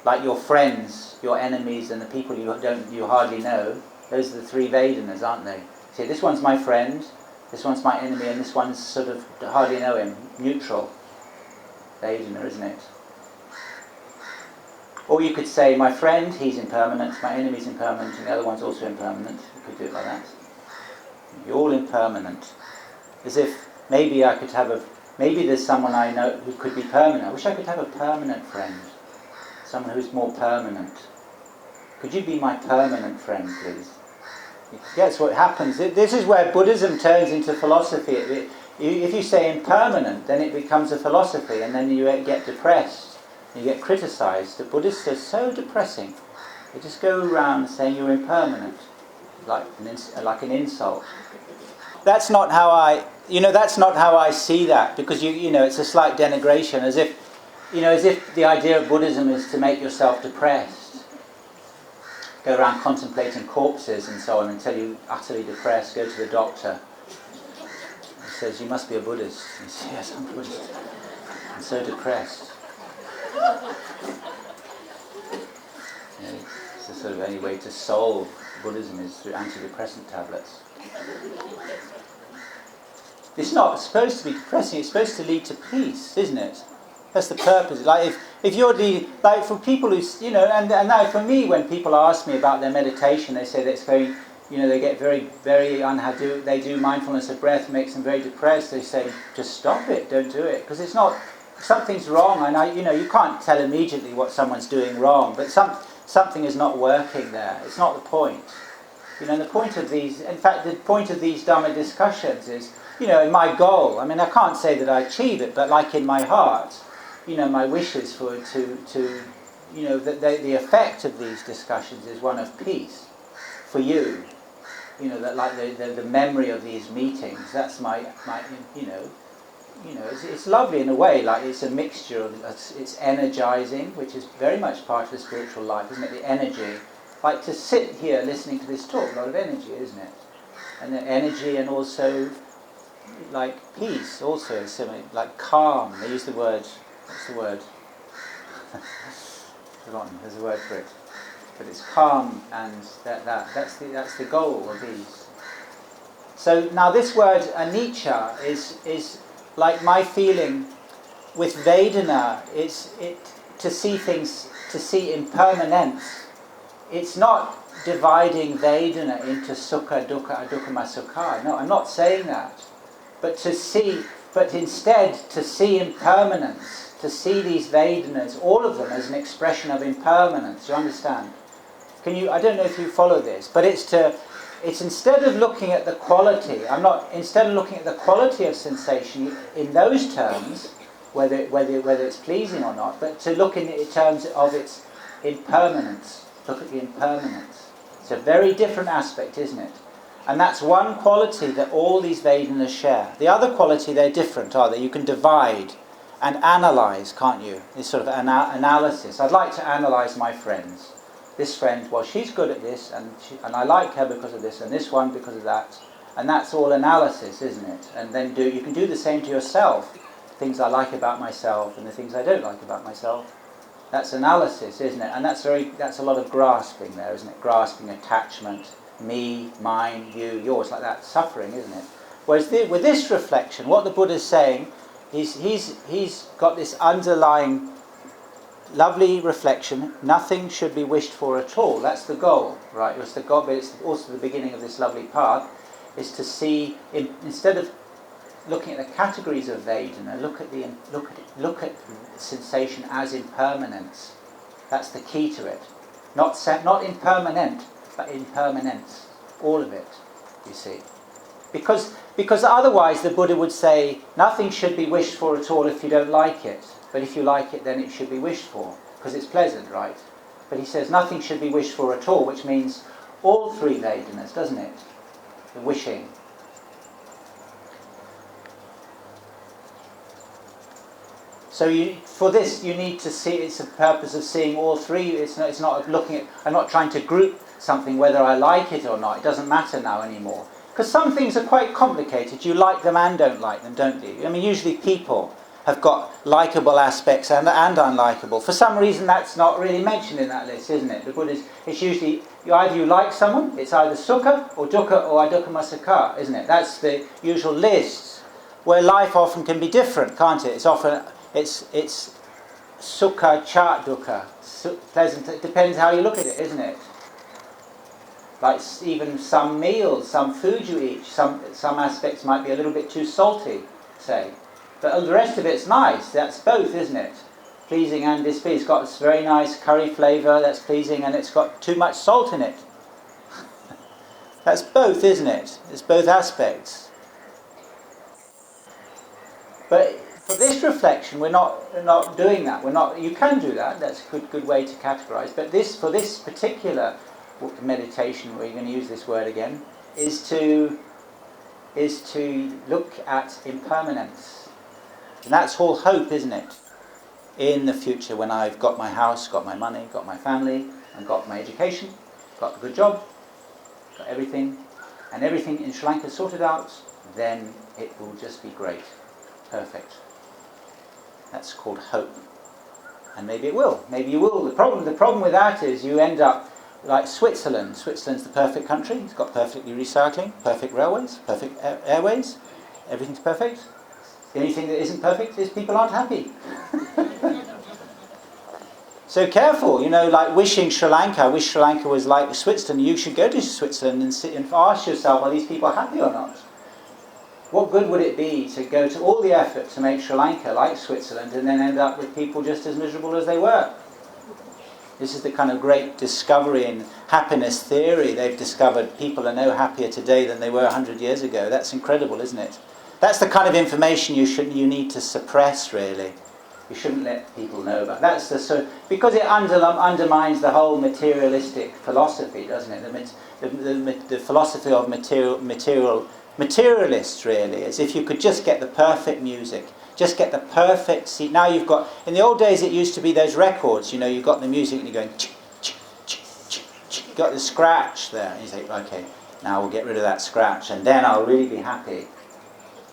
like your friends, your enemies, and the people you hardly know, those are the three Vedanas, aren't they? See, this one's my friend, this one's my enemy, and this one's sort of hardly know him, neutral. Vedana, isn't it? Or you could say, my friend, he's impermanent, my enemy's impermanent, and the other one's also impermanent. You could do it like that. You're all impermanent. As if maybe there's someone I know who could be permanent. I wish I could have a permanent friend. Someone who's more permanent. Could you be my permanent friend, please? That's what happens. This is where Buddhism turns into philosophy. If you say impermanent, then it becomes a philosophy, and then you get depressed. You get criticised. The Buddhists are so depressing. They just go around saying you're impermanent, like an insult. That's not how I see that, because it's a slight denigration, as if the idea of Buddhism is to make yourself depressed. Go around contemplating corpses and so on until you're utterly depressed. Go to the doctor. He says, you must be a Buddhist. You say, yes, I'm a Buddhist. I'm so depressed. It's the sort of only way to solve Buddhism is through antidepressant tablets. It's not supposed to be depressing. It's supposed to lead to peace, isn't it? That's the purpose. Like if you're for people who and now for me, when people ask me about their meditation, they say that it's very, they get very, very unhappy. They do mindfulness of breath, makes them very depressed. They say, just stop it, don't do it, because it's not. Something's wrong, and you can't tell immediately what someone's doing wrong, but something is not working there. It's not the point. The point of these, in fact, the point of these Dhamma discussions is, my goal. I mean, I can't say that I achieve it, but like in my heart, my wish is the effect of these discussions is one of peace for you. That like the memory of these meetings. That's my it's lovely in a way. Like it's a mixture of it's energizing, which is very much part of the spiritual life, isn't it? The energy, like to sit here listening to this talk, a lot of energy, isn't it? And the energy, and also like peace also is similar, like calm. They use the word, what's the word? Forgotten, there's a word for it. But it's calm, and that's the goal of these. So now this word anicca is like my feeling with Vedana. To see things, to see impermanence. It's not dividing Vedana into sukha, dukkha, adukkama sukha. No, I'm not saying that. But instead to see impermanence, to see these Vedanas, all of them, as an expression of impermanence. You understand? I don't know if you follow this, but it's instead of looking at the quality, instead of looking at the quality of sensation in those terms, whether it's pleasing or not, but to look in terms of its impermanence. Look at the impermanence. It's a very different aspect, isn't it? And that's one quality that all these Vedanas share. The other quality, they're different, are they? You can divide and analyse, can't you? This sort of analysis. I'd like to analyse my friends. This friend, well, she's good at this, and I like her because of this, and this one because of that. And that's all analysis, isn't it? And then you can do the same to yourself. Things I like about myself and the things I don't like about myself. That's analysis, isn't it? And that's a lot of grasping there, isn't it? Grasping, attachment, me, mine, you, yours, like that. Suffering, isn't it? Whereas with this reflection, what the Buddha's saying, he's got this underlying lovely reflection. Nothing should be wished for at all. That's the goal, right? It's the goal, but it's also the beginning of this lovely path, is to see, instead of looking at the categories of Vedana, look at sensation as impermanence. That's the key to it. Not impermanent, but impermanence. All of it, you see. Because otherwise the Buddha would say nothing should be wished for at all if you don't like it. But if you like it, then it should be wished for, because it's pleasant, right? But he says nothing should be wished for at all, which means all three Vedanas, doesn't it? The wishing. So for this, you need to see. It's a purpose of seeing all three. It's not looking at. I'm not trying to group something whether I like it or not. It doesn't matter now anymore. Because some things are quite complicated. You like them and don't like them, don't you? I mean, usually people have got likeable aspects and unlikable. For some reason, that's not really mentioned in that list, isn't it? The Buddha's, it's usually either you like someone, it's either sukha or dukkha or adukkama sukha, isn't it? That's the usual list. Where life often can be different, can't it? It's often it's sukha cha dukkha, pleasant. It depends how you look at it, isn't it? Like even some meals, some food you eat, some aspects might be a little bit too salty, say. But the rest of it's nice. That's both, isn't it? Pleasing and displeasing. It's got this very nice curry flavour that's pleasing, and it's got too much salt in it. That's both, isn't it? It's both aspects. But for this reflection, we're not doing that. You can do that. That's a good way to categorise. But for this particular meditation, we're going to use this word again, is to look at impermanence. And that's all hope, isn't it? In the future, when I've got my house, got my money, got my family, and got my education, got a good job, got everything, and everything in Sri Lanka sorted out, then it will just be great. Perfect. That's called hope. And maybe it will. Maybe you will. The problem with that is you end up like Switzerland. Switzerland's the perfect country. It's got perfectly recycling, perfect railways, perfect airways. Everything's perfect. The only thing that isn't perfect is people aren't happy. So careful, like wishing Sri Lanka. I wish Sri Lanka was like Switzerland. You should go to Switzerland and sit and ask yourself, are these people happy or not? What good would it be to go to all the effort to make Sri Lanka like Switzerland and then end up with people just as miserable as they were? This is the kind of great discovery in happiness theory. They've discovered people are no happier today than they were 100 years ago. That's incredible, isn't it? That's the kind of information you need to suppress, really. You shouldn't let people know about. Because it undermines the whole materialistic philosophy, doesn't it? The philosophy of materialists, really, as if you could just get the perfect music, just get the perfect seat. Now you've got, in the old days it used to be those records, you've got the music and you're going, you've got the scratch there, and you say, okay, now we'll get rid of that scratch, and then I'll really be happy.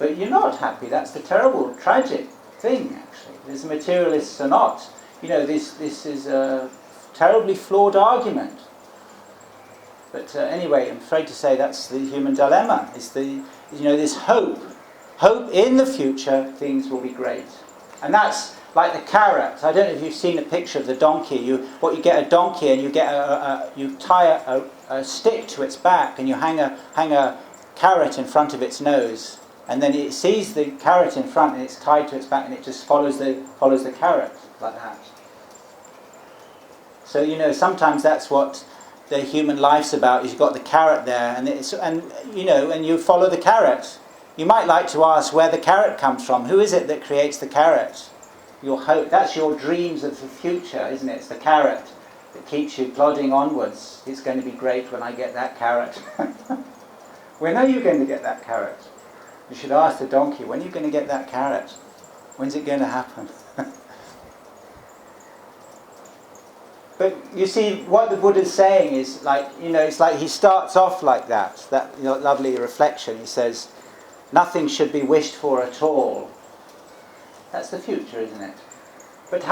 But you're not happy. That's the terrible, tragic thing, actually. The materialists are not. This is a terribly flawed argument. But anyway, I'm afraid to say that's the human dilemma. It's this hope in the future things will be great, and that's like the carrot. I don't know if you've seen a picture of the donkey. You get a donkey and you tie a stick to its back and you hang a carrot in front of its nose, and then it sees the carrot in front and it's tied to its back and it just follows the carrot like that. So sometimes that's what the human life's about. Is you've got the carrot there, and you follow the carrot. You might like to ask where the carrot comes from. Who is it that creates the carrot? Your hope. That's your dreams of the future, isn't it? It's the carrot that keeps you plodding onwards. It's going to be great when I get that carrot. When are you going to get that carrot? You should ask the donkey, when are you going to get that carrot? When's it going to happen? But you see, what the Buddha's saying is it's like he starts off like that lovely reflection. He says, nothing should be wished for at all. That's the future, isn't it? But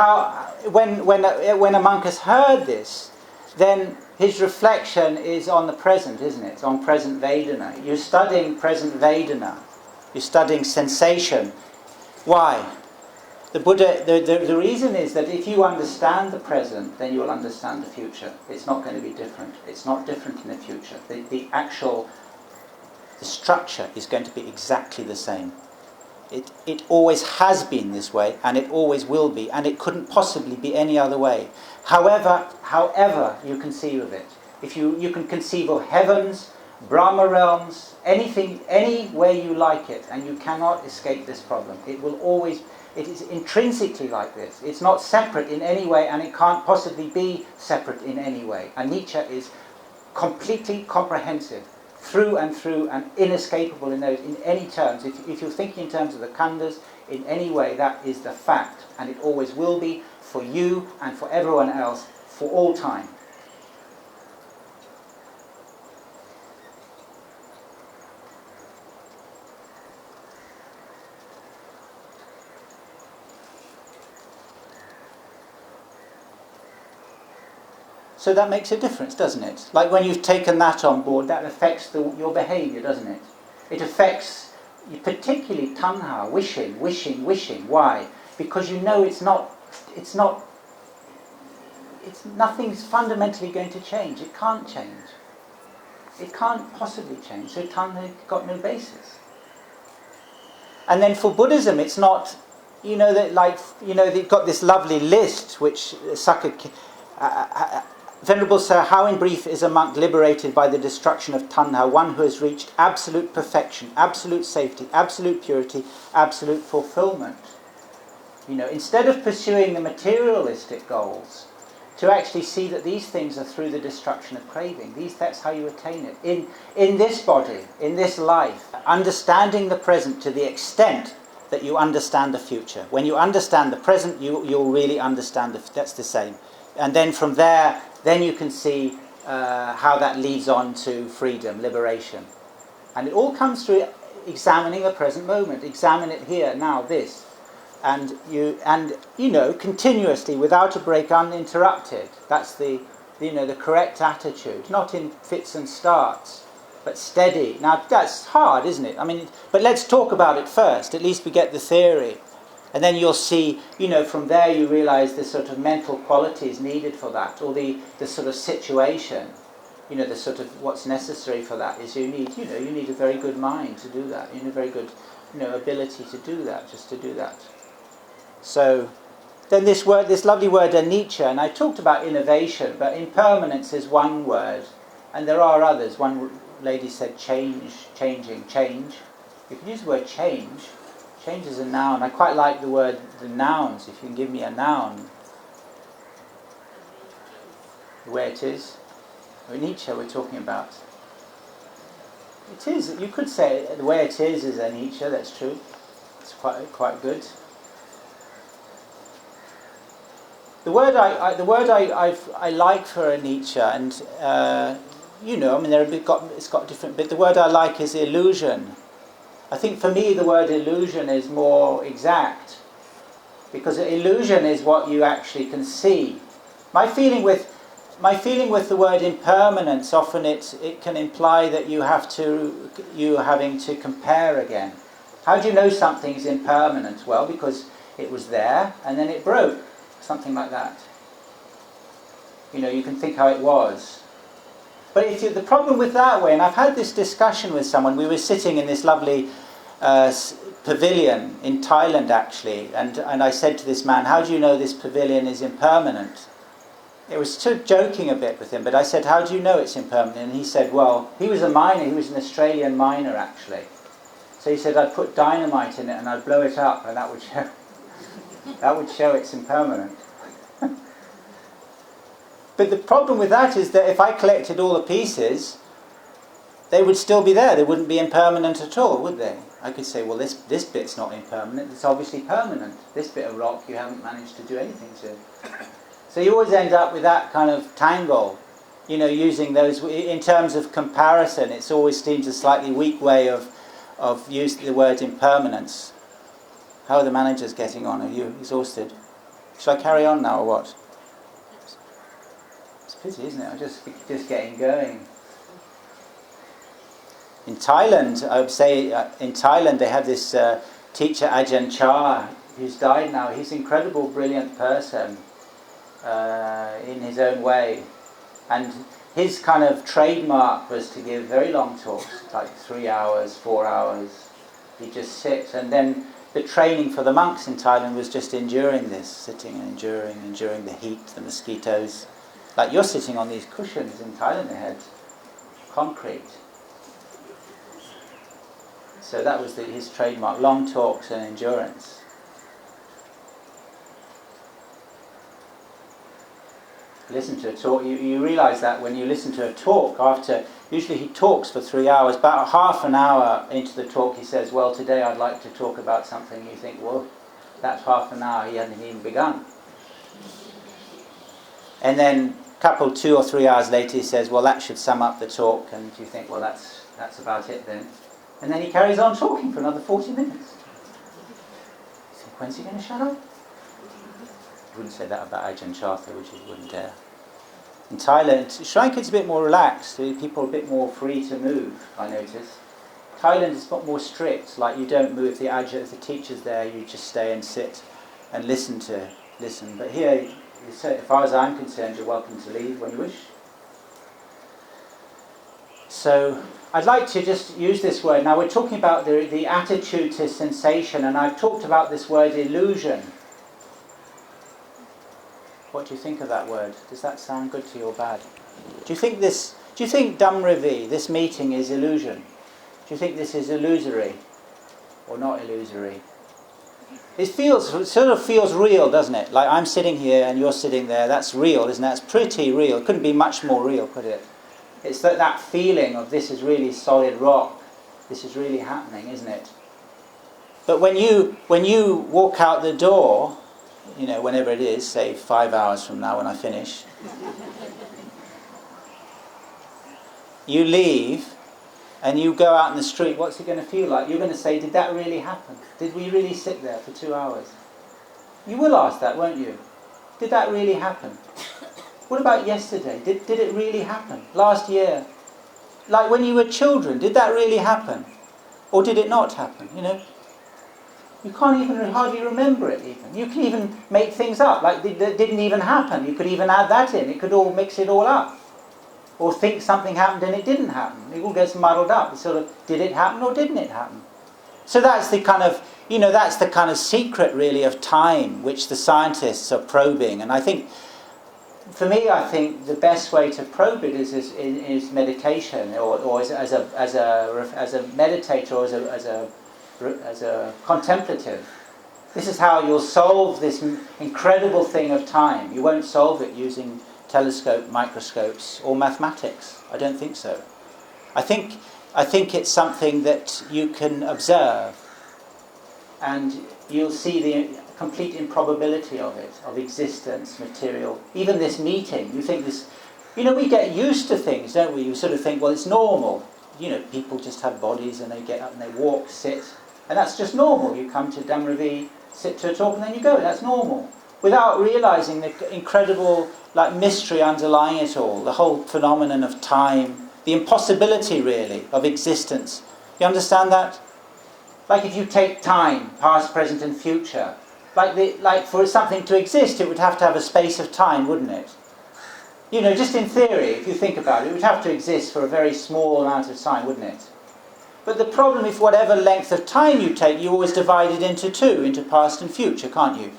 when a monk has heard this, then his reflection is on the present, isn't it? It's on present Vedana. You're studying present Vedana. You're studying sensation. Why? The Buddha, the reason is that if you understand the present, then you will understand the future. It's not going to be different. It's not different in the future. The structure is going to be exactly the same. It always has been this way, and it always will be, and it couldn't possibly be any other way. However you conceive of it. If you can conceive of heavens, Brahma realms, anything, any way you like it, and you cannot escape this problem. It is intrinsically like this. It's not separate in any way, and it can't possibly be separate in any way. Anicca is completely comprehensive, through and inescapable in any terms. If you're thinking in terms of the khandhas, in any way, that is the fact, and it always will be for you and for everyone else for all time. So that makes a difference, doesn't it? Like when you've taken that on board, that affects your behaviour, doesn't it? It affects particularly tanha, wishing. Why? Because you know nothing's fundamentally going to change. It can't change. It can't possibly change. So tanha got no basis. And then for Buddhism, it's not, they've got this lovely list which Venerable Sir, how in brief is a monk liberated by the destruction of tanha? One who has reached absolute perfection, absolute safety, absolute purity, absolute fulfillment. Instead of pursuing the materialistic goals, to actually see that these things are through the destruction of craving. That's how you attain it. In this body, in this life, understanding the present to the extent that you understand the future. When you understand the present, you'll really understand that's the same. And then from there, then you can see how that leads on to freedom, liberation. And it all comes through examining the present moment. Examine it here, now, this. And continuously, without a break, uninterrupted. That's the correct attitude. Not in fits and starts, but steady. Now, that's hard, isn't it? But let's talk about it first. At least we get the theory. And then you'll see, from there you realise the sort of mental qualities needed for that, or the sort of situation, the sort of what's necessary for that is you need a very good mind to do that. You need a very good, ability to do that, just to do that. So, then this lovely word anicca, and I talked about innovation, but impermanence is one word, and there are others. One lady said change. You can use the word change. Change is a noun. I quite like the nouns, if you can give me a noun. The way it is. Anicca we're talking about. It is, you could say the way it is anicca, that's true. It's quite good. The word I like for anicca, and it's got different, but the word I like is illusion. I think for me the word illusion is more exact, because illusion is what you actually can see. My feeling with the word impermanence, often it can imply that you're having to compare again. How do you know something's impermanent? Well, because it was there and then it broke, something like that. You can think how it was. But the problem with that way, and I've had this discussion with someone, we were sitting in this lovely pavilion in Thailand actually, and I said to this man, how do you know this pavilion is impermanent? It was sort of joking a bit with him, but I said, how do you know it's impermanent? And he said, well, he was a miner, he was an Australian miner actually. So he said, I'd put dynamite in it and I'd blow it up and that would show it's impermanent. But the problem with that is that if I collected all the pieces, they would still be there. They wouldn't be impermanent at all, would they? I could say, well, this bit's not impermanent. It's obviously permanent. This bit of rock you haven't managed to do anything to. So you always end up with that kind of tangle, using those in terms of comparison. It always seems a slightly weak way of using the word impermanence. How are the managers getting on? Are you exhausted? Shall I carry on now or what? It's a pity, isn't it? I'm just getting going. In Thailand, I would say, in Thailand they have this teacher Ajahn Chah, who's died now. He's an incredible, brilliant person in his own way. And his kind of trademark was to give very long talks, like 3 hours, 4 hours. He'd just sit. And then the training for the monks in Thailand was just enduring this, sitting and enduring the heat, the mosquitoes. Like you're sitting on these cushions in Thailand, they had concrete. So that was his trademark, long talks and endurance. Listen to a talk, you realise that when you listen to a talk, usually he talks for 3 hours, about half an hour into the talk he says, well, today I'd like to talk about something. You think, well, that's half an hour, he hadn't even begun. And then 2 or 3 hours later he says, well, that should sum up the talk, and you think, well, that's about it then. And then he carries on talking for another 40 minutes. You think, when's he going to shut up? You wouldn't say that about Ajahn Chah, would you? You wouldn't dare. In Thailand, Sri Lanka's a bit more relaxed. People are a bit more free to move, I notice. Thailand is a lot more strict. Like you don't move if the teacher's there, you just stay and sit and listen. But here, as far as I'm concerned, you're welcome to leave when you wish. So I'd like to just use this word. Now we're talking about the attitude to sensation, and I've talked about this word illusion. What do you think of that word? Does that sound good to you or bad? Do you think Dhammrivi, this meeting, is illusion? Do you think this is illusory or not illusory? It sort of feels real, doesn't it? Like I'm sitting here and you're sitting there. That's real, isn't it? That's pretty real. It couldn't be much more real, could it? It's that feeling of this is really solid rock. This is really happening, isn't it? But when you walk out the door, whenever it is, say 5 hours from now when I finish, you leave and you go out in the street, what's it going to feel like? You're going to say, did that really happen? Did we really sit there for 2 hours? You will ask that, won't you? Did that really happen? What about yesterday? Did it really happen? Last year? Like when you were children, did that really happen? Or did it not happen? You can't even hardly remember it even. You can even make things up, like that didn't even happen. You could even add that in. It could all mix it all up. Or think something happened and it didn't happen. It all gets muddled up. It's sort of, did it happen or didn't it happen? So that's the kind of, that's the kind of secret really of time which the scientists are probing. And I think, for me, I think the best way to probe it is meditation, or as a meditator, or as a contemplative. This is how you'll solve this incredible thing of time. You won't solve it using telescope, microscopes, or mathematics. I don't think so. I think it's something that you can observe, and you'll see the complete improbability of it, of existence, material. Even this meeting, you think this, we get used to things, don't we? You sort of think, well, it's normal. people just have bodies and they get up and they walk, sit, and that's just normal. You come to Dhamma, sit to a talk, and then you go. That's normal. Without realising the incredible mystery underlying it all, the whole phenomenon of time, the impossibility really of existence. You understand that? Like if you take time, past, present and future, like for something to exist it would have to have a space of time, wouldn't it? Just in theory, if you think about it, it would have to exist for a very small amount of time, wouldn't it? But the problem, if whatever length of time you take, you always divide it into two, into past and future, can't you?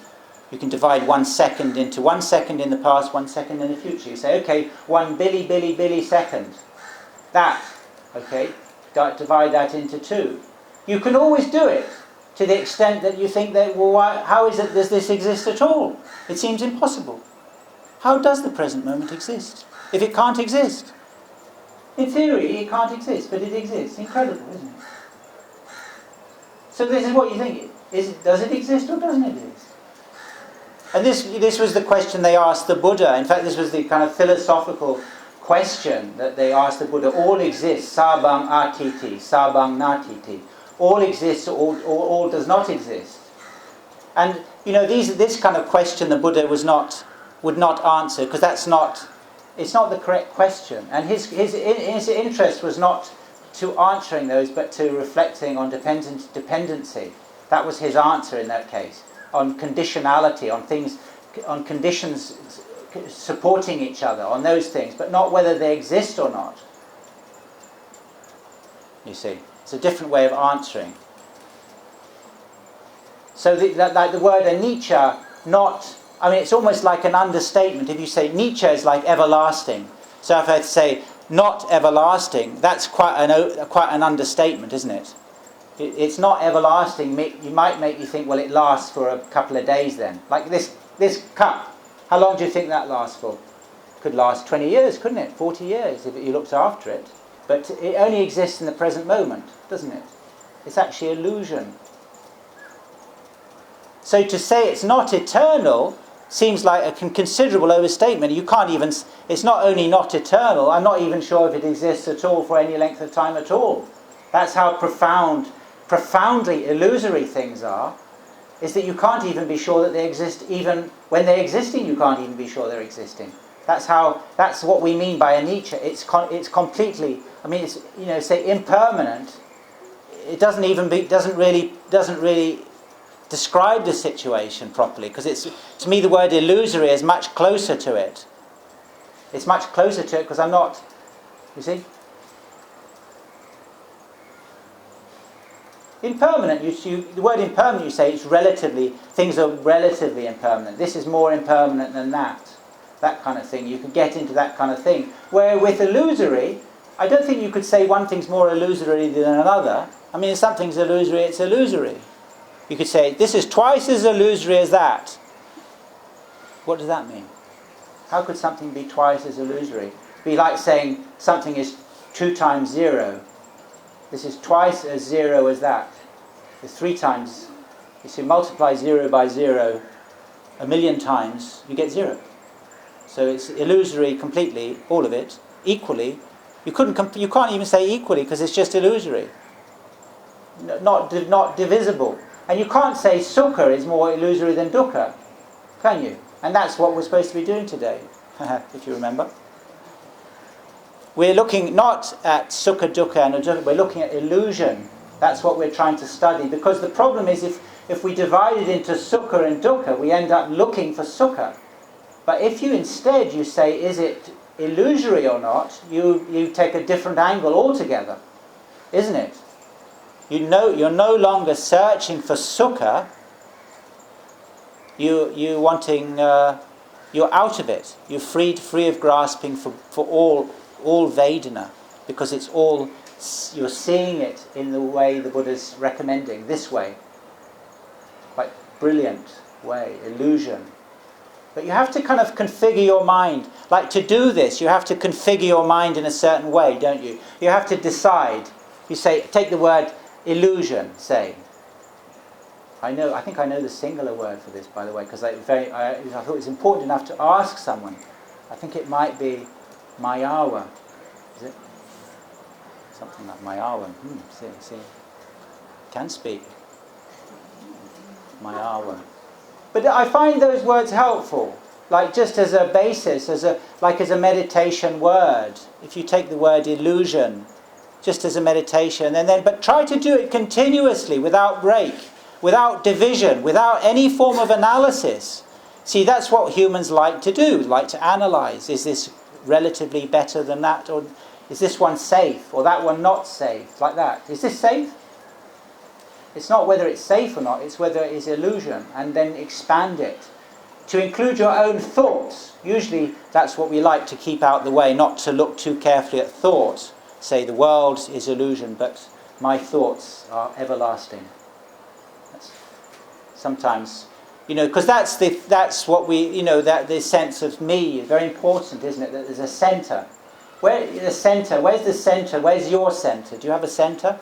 You can divide 1 second into 1 second in the past, 1 second in the future. You say, okay, 1 billy second. That, okay, divide that into two. You can always do it to the extent that you think that, well, how is it does this exist at all? It seems impossible. How does the present moment exist if it can't exist? In theory, it can't exist, but it exists. Incredible, isn't it? So this is what you think. Does it exist or doesn't it exist? And this was the question they asked the Buddha. In fact, this was the kind of philosophical question that they asked the Buddha. All exists, sabang atiti, sabang natiti. All exists, all does not exist. And this kind of question the Buddha would not answer, because it's not the correct question. And his interest was not to answering those, but to reflecting on dependency. That was his answer in that case. On conditionality, on things, on conditions supporting each other, on those things, but not whether they exist or not. You see, it's a different way of answering. So the word anicca, it's almost like an understatement. If you say anicca is like everlasting, so if I say not everlasting, that's quite an understatement, isn't it? It's not everlasting. You might make you think, well, it lasts for a couple of days then. Like this cup, how long do you think that lasts for? Could last 20 years, couldn't it? 40 years if you looked after it. But it only exists in the present moment, doesn't it? It's actually illusion. So to say it's not eternal seems like a considerable overstatement. It's not only not eternal, I'm not even sure if it exists at all for any length of time at all. That's how profoundly illusory things are, is that you can't even be sure that they exist. Even when they're existing, you can't even be sure they're existing. That's what we mean by anicca. It's completely, say impermanent. It doesn't really describe the situation properly, because to me the word illusory is much closer to it. It's much closer to it because I'm not, you see? Impermanent, the word impermanent, you say, things are relatively impermanent. This is more impermanent than that kind of thing. You could get into that kind of thing. Where with illusory, I don't think you could say one thing's more illusory than another. If something's illusory, it's illusory. You could say, this is twice as illusory as that. What does that mean? How could something be twice as illusory? It'd be like saying something is 2 times 0. This is twice as 0 as that. It's 3 times. You multiply 0 by 0 a million times, you get 0. So it's illusory completely, all of it, equally. You can't even say equally because it's just illusory. Not divisible. And you can't say sukha is more illusory than dukkha, can you? And that's what we're supposed to be doing today, if you remember. We're looking not at sukha, dukkha and adukkha, we're looking at illusion. That's what we're trying to study. Because the problem is if we divide it into sukha and dukkha, we end up looking for sukha. But if you instead say, is it illusory or not, you take a different angle altogether, isn't it? You're no longer searching for sukha. You're out of it. You're free of grasping for all Vedana, because it's all, you're seeing it in the way the Buddha's recommending, this way. Quite brilliant way, illusion. But you have to kind of configure your mind. Like to do this, you have to configure your mind in a certain way, don't you? You have to decide. You say, take the word illusion, say. I think I know the singular word for this, by the way, because I thought it was important enough to ask someone. I think it might be Mayawa. Is it? Something like Mayawan. See. Can speak. Mayawan. But I find those words helpful. Like just as a basis, as a meditation word. If you take the word illusion, just as a meditation, but try to do it continuously, without break, without division, without any form of analysis. See, that's what humans like to do, like to analyse. Is this relatively better than that? Or is this one safe? Or that one not safe? Like that. Is this safe? It's not whether it's safe or not, it's whether it is illusion. And then expand it. To include your own thoughts. Usually that's what we like, to keep out the way, not to look too carefully at thought. Say the world is illusion, but my thoughts are everlasting. Sometimes, because that's what we, that the sense of me is very important, isn't it? That there's a centre. Where's the centre? Where's your centre? Do you have a centre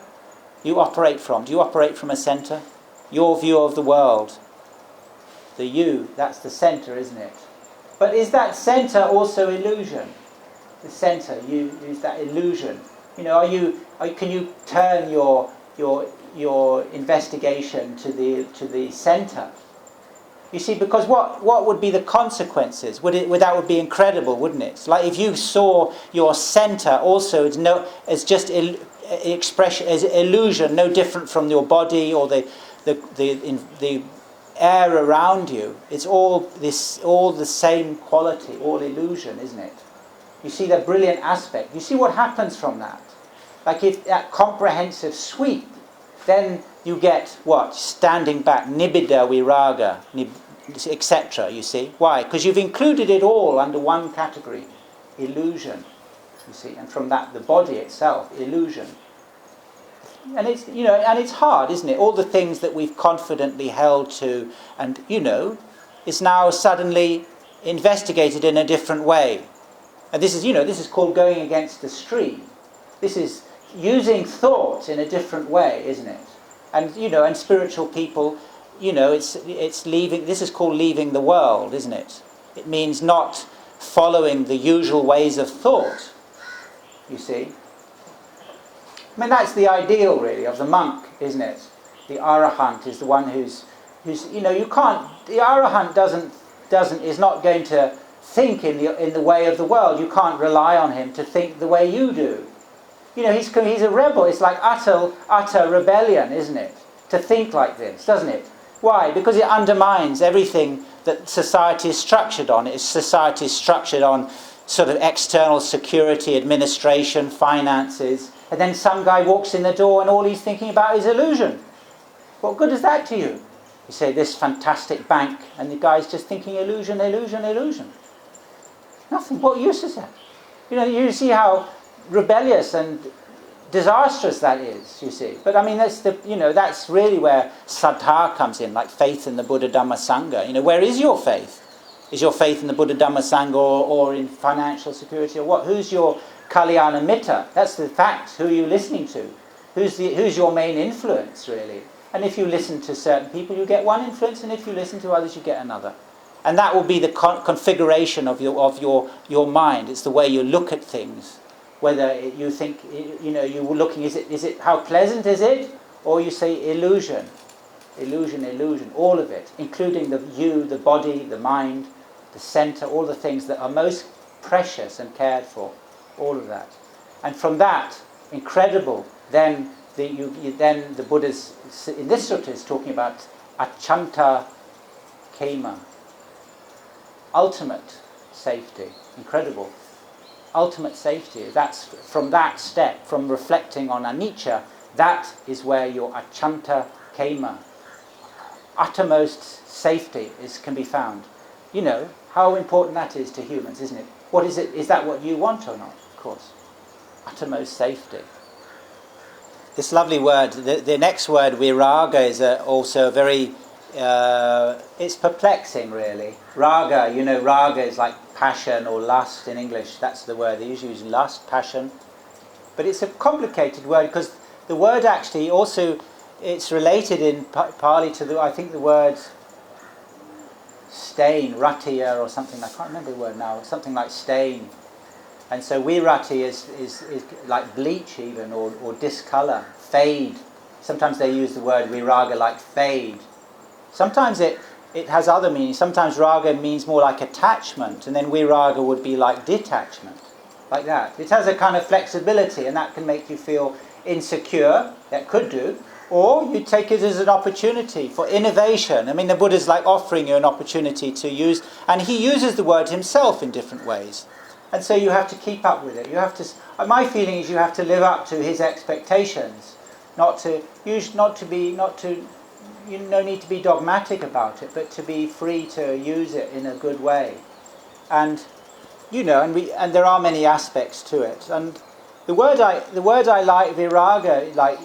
you operate from? Do you operate from a centre? Your view of the world. The you, that's the centre, isn't it? But is that centre also illusion? The centre, is that illusion? Can you turn your investigation to the centre? You see, because what would be the consequences? That would be incredible, wouldn't it? Like if you saw your centre also as just expression, as illusion, no different from your body or the air around you. It's all the same quality, all illusion, isn't it? You see the brilliant aspect. You see what happens from that. Like if that comprehensive sweep, then you get what? Standing back, nibbida viraga, etc. You see? Why? Because you've included it all under one category, illusion. You see, and from that the body itself, illusion. And it's hard, isn't it? All the things that we've confidently held to, and is now suddenly investigated in a different way. And this is called going against the stream. This is using thought in a different way, isn't it? And and spiritual people, it's leaving. This is called leaving the world, isn't it? It means not following the usual ways of thought. You see. I mean, that's the ideal, really, of the monk, isn't it? The arahant is the one who's you can't. The arahant is not going to think in the way of the world. You can't rely on him to think the way you do. He's a rebel. It's like utter rebellion, isn't it? To think like this, doesn't it? Why? Because it undermines everything that society is structured on. Society is structured on sort of external security, administration, finances. And then some guy walks in the door and all he's thinking about is illusion. What good is that to you? You say, this fantastic bank, and the guy's just thinking illusion, illusion, illusion. Nothing. What use is that? You see how rebellious and disastrous that is, you see. But I mean, that's really where saddha comes in, like faith in the Buddha, Dhamma, Sangha. Where is your faith? Is your faith in the Buddha, Dhamma, Sangha or in financial security or what? Who's your Kalyana Mitta? That's the fact. Who are you listening to? Who's your main influence, really? And if you listen to certain people, you get one influence, and if you listen to others, you get another. And that will be the configuration of your mind. It's the way you look at things. Whether you think, you were looking, is it how pleasant is it? Or you say illusion. Illusion, illusion, all of it, including the body, the mind, the centre, all the things that are most precious and cared for. All of that. And from that, incredible, then the Buddha's, in this sutta, is talking about achanta kema. Ultimate safety. Incredible. Ultimate safety. That's from that step, from reflecting on anicca, that is where your achanta kema, uttermost safety can be found. How important that is to humans, isn't it? What is it? Is that what you want or not? Of course. Uttermost safety. This lovely word, the next word, viraga, is also very, it's perplexing really. Raga, raga is like passion or lust in English. That's the word. They usually use lust, passion. But it's a complicated word because the word actually also, it's related in Pali to I think the word stain, ratiya or something. I can't remember the word now. Something like stain. And so virati is like bleach even, or discolour, fade. Sometimes they use the word viraga like fade. Sometimes it has other meanings. Sometimes raga means more like attachment, and then viraga would be like detachment, like that. It has a kind of flexibility, and that can make you feel insecure. That could do. Or you take it as an opportunity for innovation. I mean, the Buddha's like offering you an opportunity to use, and he uses the word himself in different ways. And so you have to keep up with it. You have to. My feeling is you have to live up to his expectations, no need to be dogmatic about it, but to be free to use it in a good way. And and there are many aspects to it. And the word I like, viraga, like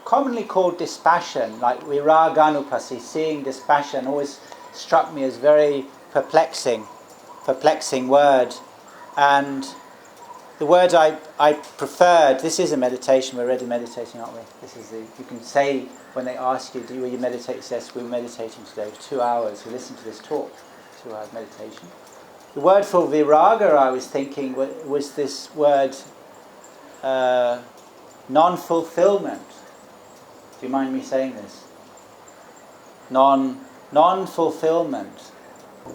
commonly called dispassion, like viraganupasi, seeing dispassion, always struck me as very perplexing word. And the word I preferred, this is a meditation, we're already meditating, aren't we? You can say when they ask you, will you meditate? Yes, we're meditating today for 2 hours. We listen to this talk, 2 hours meditation. The word for viraga, I was thinking, was this word non-fulfillment. Do you mind me saying this? Non-fulfillment.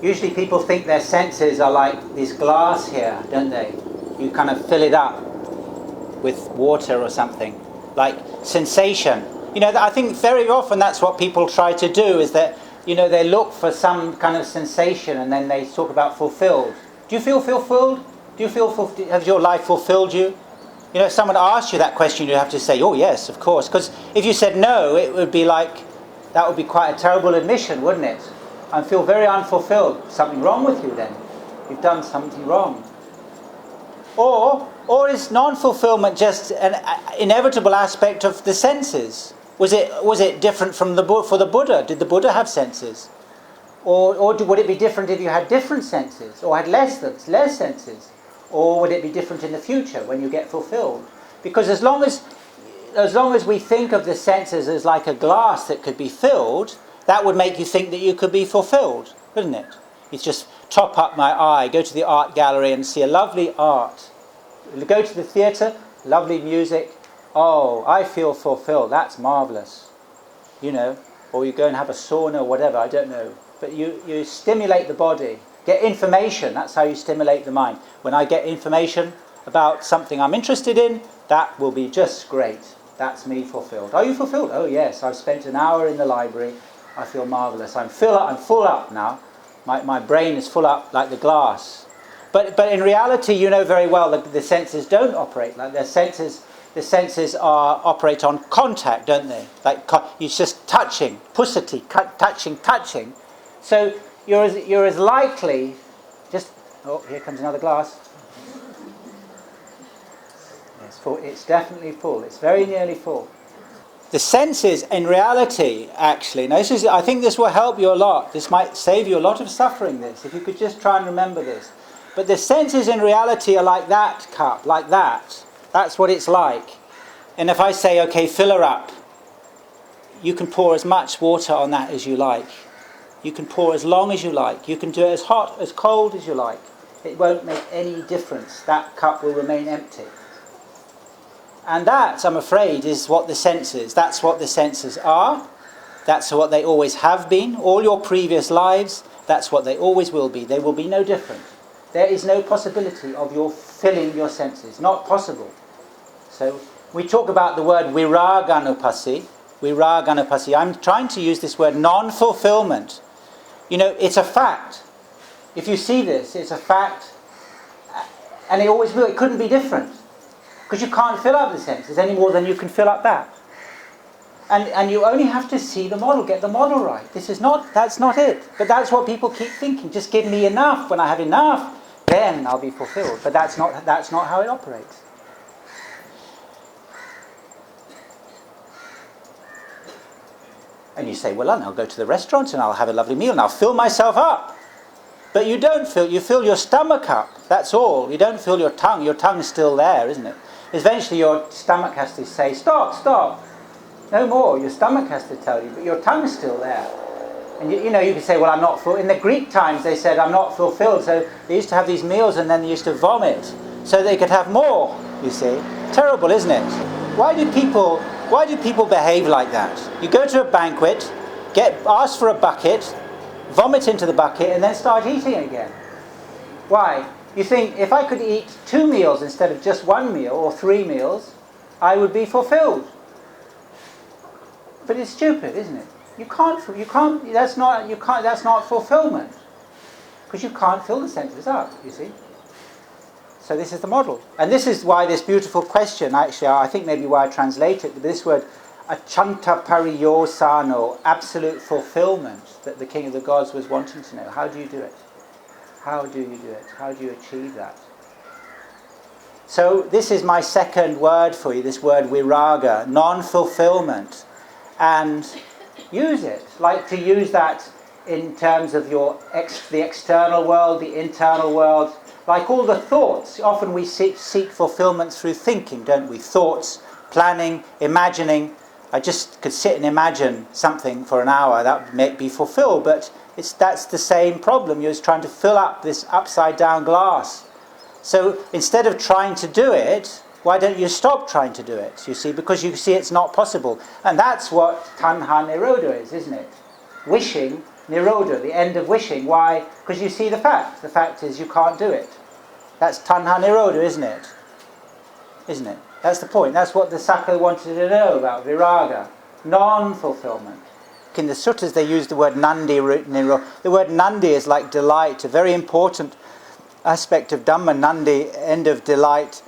Usually people think their senses are like this glass here, don't they? You kind of fill it up with water or something, like sensation. I think very often that's what people try to do, is that, they look for some kind of sensation and then they talk about fulfilled. Do you feel fulfilled? Has your life fulfilled you? If someone asked you that question, you'd have to say, oh yes, of course. Because if you said no, it would be like, that would be quite a terrible admission, wouldn't it? I feel very unfulfilled. Something wrong with you then. You've done something wrong. Or is non-fulfillment just an inevitable aspect of the senses? Was it different for the Buddha? Did the Buddha have senses? Or would it be different if you had different senses, or had less senses? Or would it be different in the future when you get fulfilled? Because as long as we think of the senses as like a glass that could be filled, that would make you think that you could be fulfilled, wouldn't it? It's just top up my eye, go to the art gallery and see a lovely art. Go to the theatre, lovely music. Oh, I feel fulfilled. That's marvellous. Or you go and have a sauna or whatever, I don't know. But you stimulate the body. Get information, that's how you stimulate the mind. When I get information about something I'm interested in, that will be just great. That's me fulfilled. Are you fulfilled? Oh yes, I've spent an hour in the library. I feel marvellous. I'm full up now. My brain is full up like the glass. But in reality, you know very well that the senses don't operate like the senses operate on contact, don't they? Like it's just touching, pusati, touching. So you're as likely. Here comes another glass. It's full. It's definitely full. It's very nearly full. The senses, in reality, actually, now I think this will help you a lot. This might save you a lot of suffering, if you could just try and remember this. But the senses in reality are like that cup, like that. That's what it's like. And if I say, okay, fill her up, you can pour as much water on that as you like. You can pour as long as you like. You can do it as hot, as cold as you like. It won't make any difference. That cup will remain empty. And that, I'm afraid, is what the senses. That's what the senses are. That's what they always have been. All your previous lives, that's what they always will be. They will be no different. There is no possibility of your filling your senses. Not possible. So we talk about the word viraganupasi. I'm trying to use this word non-fulfillment. It's a fact. If you see this, it's a fact. And it always will. It couldn't be different. Because you can't fill up the senses any more than you can fill up that. And you only have to see the model, get the model right. That's not it. But that's what people keep thinking. Just give me enough. When I have enough, then I'll be fulfilled. But that's not how it operates. And you say, well, I'll go to the restaurant and I'll have a lovely meal and I'll fill myself up. But you don't you fill your stomach up. That's all. You don't fill your tongue. Your tongue's still there, isn't it? Eventually your stomach has to say, stop. No more. Your stomach has to tell you, but your tongue's still there. And you can say, well, I'm not full. In the Greek times, they said, I'm not fulfilled. So they used to have these meals and then they used to vomit. so they could have more, you see. Terrible, isn't it? Why do people behave like that? You go to a banquet, ask for a bucket, vomit into the bucket, and then start eating again. Why? You think, if I could eat 2 meals instead of just 1 meal, or 3 meals, I would be fulfilled. But it's stupid, isn't it? That's not fulfillment. Because you can't fill the senses up, you see. So this is the model. And this is why this beautiful question, actually, I think maybe why I translate it, but this word, achanta pariyosano, absolute fulfillment, that the King of the Gods was wanting to know. How do you do it? How do you do it? How do you achieve that? So this is my second word for you, this word viraga, non-fulfillment. And use it, like to use that in terms of the external world, the internal world. Like all the thoughts, often we seek fulfillment through thinking, don't we? Thoughts, planning, imagining. I just could sit and imagine something for an hour, that may be fulfilled, but that's the same problem. You're just trying to fill up this upside down glass. So instead of trying to do it, why don't you stop trying to do it, you see? Because you see it's not possible. And that's what tanha nirodha is, isn't it? Wishing, nirodha, the end of wishing. Why? Because you see the fact. The fact is you can't do it. That's tanha nirodha, isn't it? Isn't it? That's the point. That's what the Sakya wanted to know about viraga. Non-fulfillment. In the suttas they use the word nandi nirodha. The word nandi is like delight, a very important aspect of Dhamma, nandi, end of delight.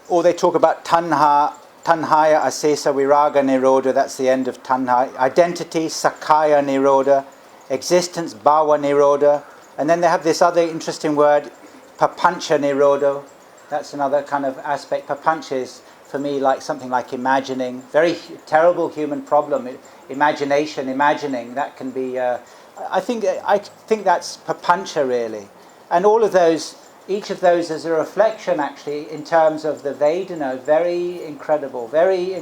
Or they talk about tanhaya asesa viraga nirodha, that's the end of tanha. Identity, sakaya nirodha. Existence, bhava nirodha. And then they have this other interesting word, papancha nirodha. That's another kind of aspect. Papancha is, for me, like something like imagining. Very terrible human problem. Imagining, that can be... I think that's papancha, really. And all of those... Each of those is a reflection, actually, in terms of the Vedana. Very incredible, very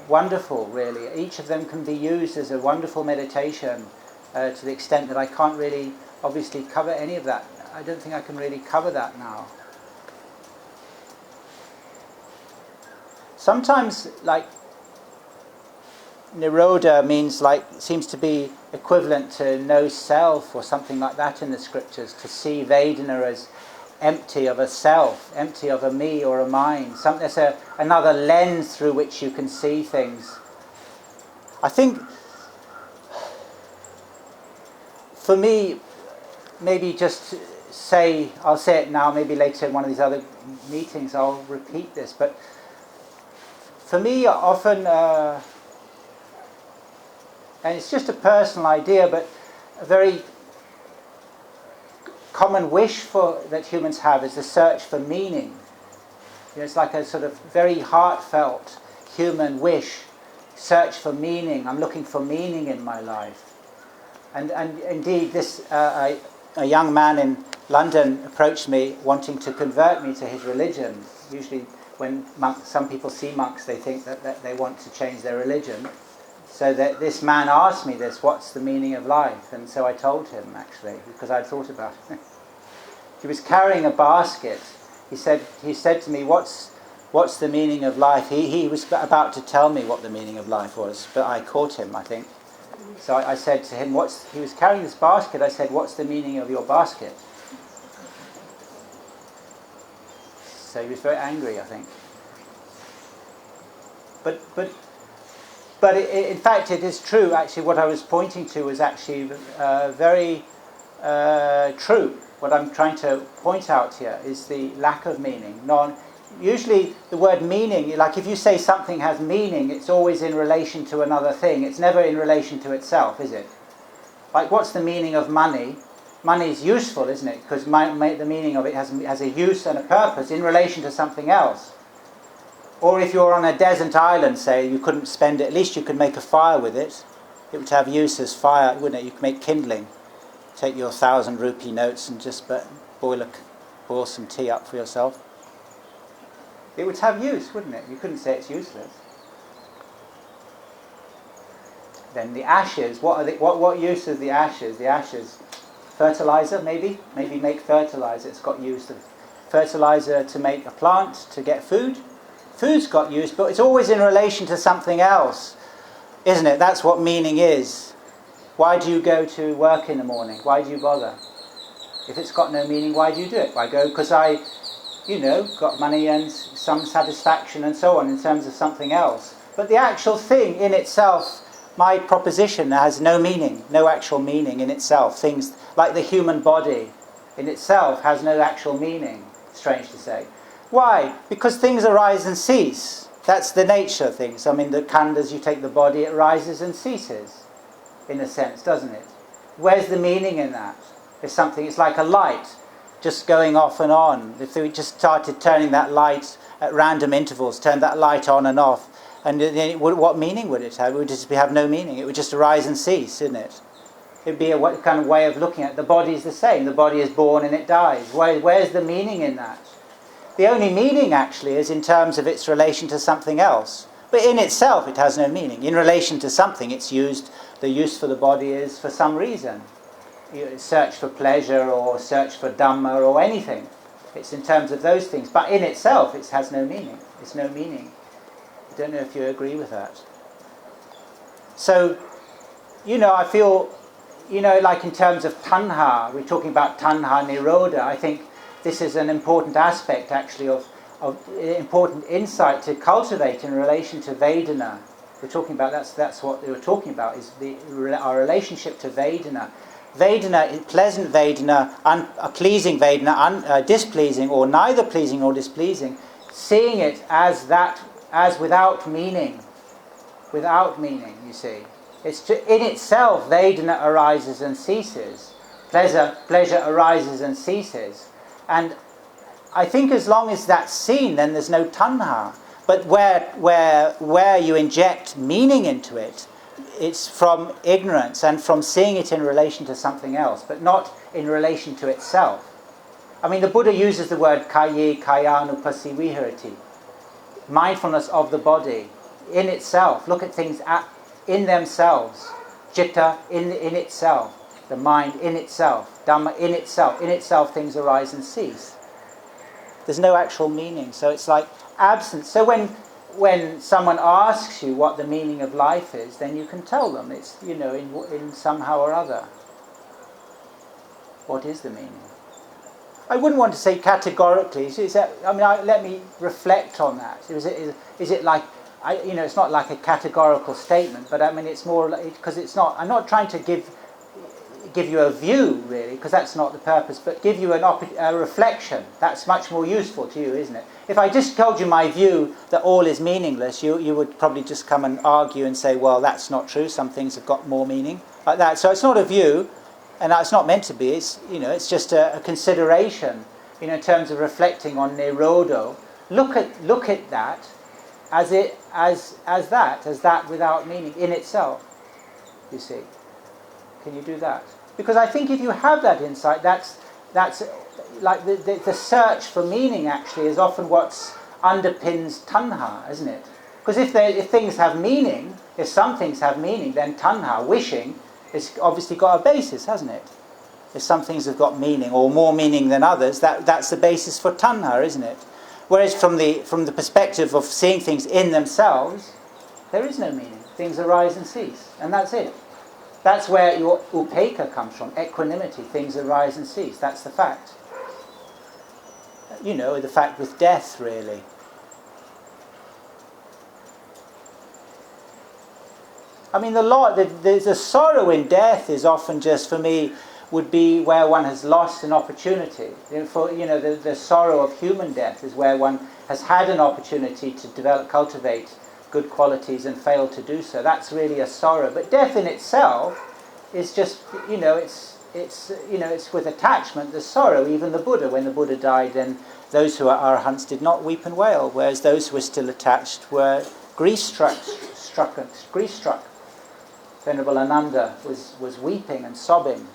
wonderful, really. Each of them can be used as a wonderful meditation to the extent that I can't really, obviously, cover any of that. I don't think I can really cover that now. Sometimes, like, nirodha seems to be equivalent to no self or something like that in the scriptures, to see Vedana as empty of a self, empty of a me or a mind. There's another lens through which you can see things. I think, for me, maybe just I'll say it now, maybe later in one of these other meetings I'll repeat this, but for me often... and it's just a personal idea, but a very common wish that humans have is the search for meaning. It's like a sort of very heartfelt human wish, search for meaning. I'm looking for meaning in my life. And indeed, a young man in London approached me wanting to convert me to his religion. Usually when some people see monks, they think that they want to change their religion. So that this man asked me this, what's the meaning of life? And so I told him, actually, because I'd thought about it. He was carrying a basket. He said to me, what's the meaning of life? He was about to tell me what the meaning of life was, but I caught him, I think. So I said to him, he was carrying this basket. I said, what's the meaning of your basket? So he was very angry, I think. But in fact, it is true, actually, what I was pointing to was actually very true. What I'm trying to point out here is the lack of meaning. Usually the word meaning, like if you say something has meaning, it's always in relation to another thing. It's never in relation to itself, is it? Like, what's the meaning of money? Money is useful, isn't it? Because the meaning of it has a use and a purpose in relation to something else. Or if you're on a desert island, say, you couldn't spend it, at least you could make a fire with it. It would have use as fire, wouldn't it? You could make kindling. Take your 1,000 rupee notes and just boil some tea up for yourself. It would have use, wouldn't it? You couldn't say it's useless. Then the ashes, what use is the ashes? The ashes Fertilizer, maybe make fertilizer. It's got used. Fertilizer to make a plant, to get food. Food's got used, but it's always in relation to something else, isn't it? That's what meaning is. Why do you go to work in the morning? Why do you bother? If it's got no meaning, why do you do it? I go because I, got money and some satisfaction and so on in terms of something else. But the actual thing in itself, my proposition has no meaning, no actual meaning in itself. Things like the human body in itself has no actual meaning, strange to say. Why? Because things arise and cease. That's the nature of things. I mean, the khandhas, you take the body, it rises and ceases, in a sense, doesn't it? Where's the meaning in that? It's like a light, just going off and on. If we just started turning that light at random intervals, turn that light on and off, and then what meaning would it have? It would just have no meaning. It would just arise and cease, isn't it? It would be a kind of way of looking at it. The body is the same. The body is born and it dies. Where's the meaning in that? The only meaning, actually, is in terms of its relation to something else. But in itself, it has no meaning. In relation to something, it's used. The use for the body is for some reason. You search for pleasure or search for Dhamma or anything. It's in terms of those things. But in itself, it has no meaning. It's no meaning. I don't know if you agree with that. So, I feel, like in terms of tanha, we're talking about tanha nirodha. I think this is an important aspect, actually, of important insight to cultivate in relation to Vedana. We're talking about, that's what they were talking about, is our relationship to Vedana. Vedana, pleasant Vedana, a pleasing Vedana, displeasing, or neither pleasing nor displeasing, seeing it as without meaning. Without meaning, you see. In itself, Vedana arises and ceases. Pleasure arises and ceases. And I think as long as that's seen, then there's no tanha. But where you inject meaning into it, it's from ignorance and from seeing it in relation to something else, but not in relation to itself. I mean, the Buddha uses the word kaye kayānupassi vihārati, mindfulness of the body in itself. Look at things in themselves. Citta in itself. The mind in itself. Dhamma in itself. In itself things arise and cease. There's no actual meaning. So it's like absence. So when someone asks you what the meaning of life is, then you can tell them it's, in somehow or other. What is the meaning? I wouldn't want to say categorically. Let me reflect on that. Is it like, it's not like a categorical statement, but I mean it's more like, because it's not. I'm not trying to give you a view really, because that's not the purpose, but give you a reflection. That's much more useful to you, isn't it? If I just told you my view that all is meaningless, you would probably just come and argue and say, well, that's not true. Some things have got more meaning, like that. So it's not a view. And that's not meant to be. It's it's just a consideration, in terms of reflecting on nirodha. Look at that as that without meaning in itself. You see, can you do that? Because I think if you have that insight, that's like the search for meaning. Actually, is often what underpins tanha, isn't it? Because if things have meaning, if some things have meaning, then tanha, wishing, it's obviously got a basis, hasn't it? If some things have got meaning, or more meaning than others, that's the basis for tanha, isn't it? Whereas from the perspective of seeing things in themselves, there is no meaning. Things arise and cease, and that's it. That's where your upekkha comes from, equanimity. Things arise and cease. That's the fact. The fact with death, really. I mean, the sorrow in death is often just, for me, would be where one has lost an opportunity. The sorrow of human death is where one has had an opportunity to cultivate good qualities and failed to do so. That's really a sorrow. But death in itself is just, it's with attachment, the sorrow. Even the Buddha, when the Buddha died, then those who are arahants did not weep and wail, whereas those who were still attached were grief-struck. Venerable Ananda was weeping and sobbing.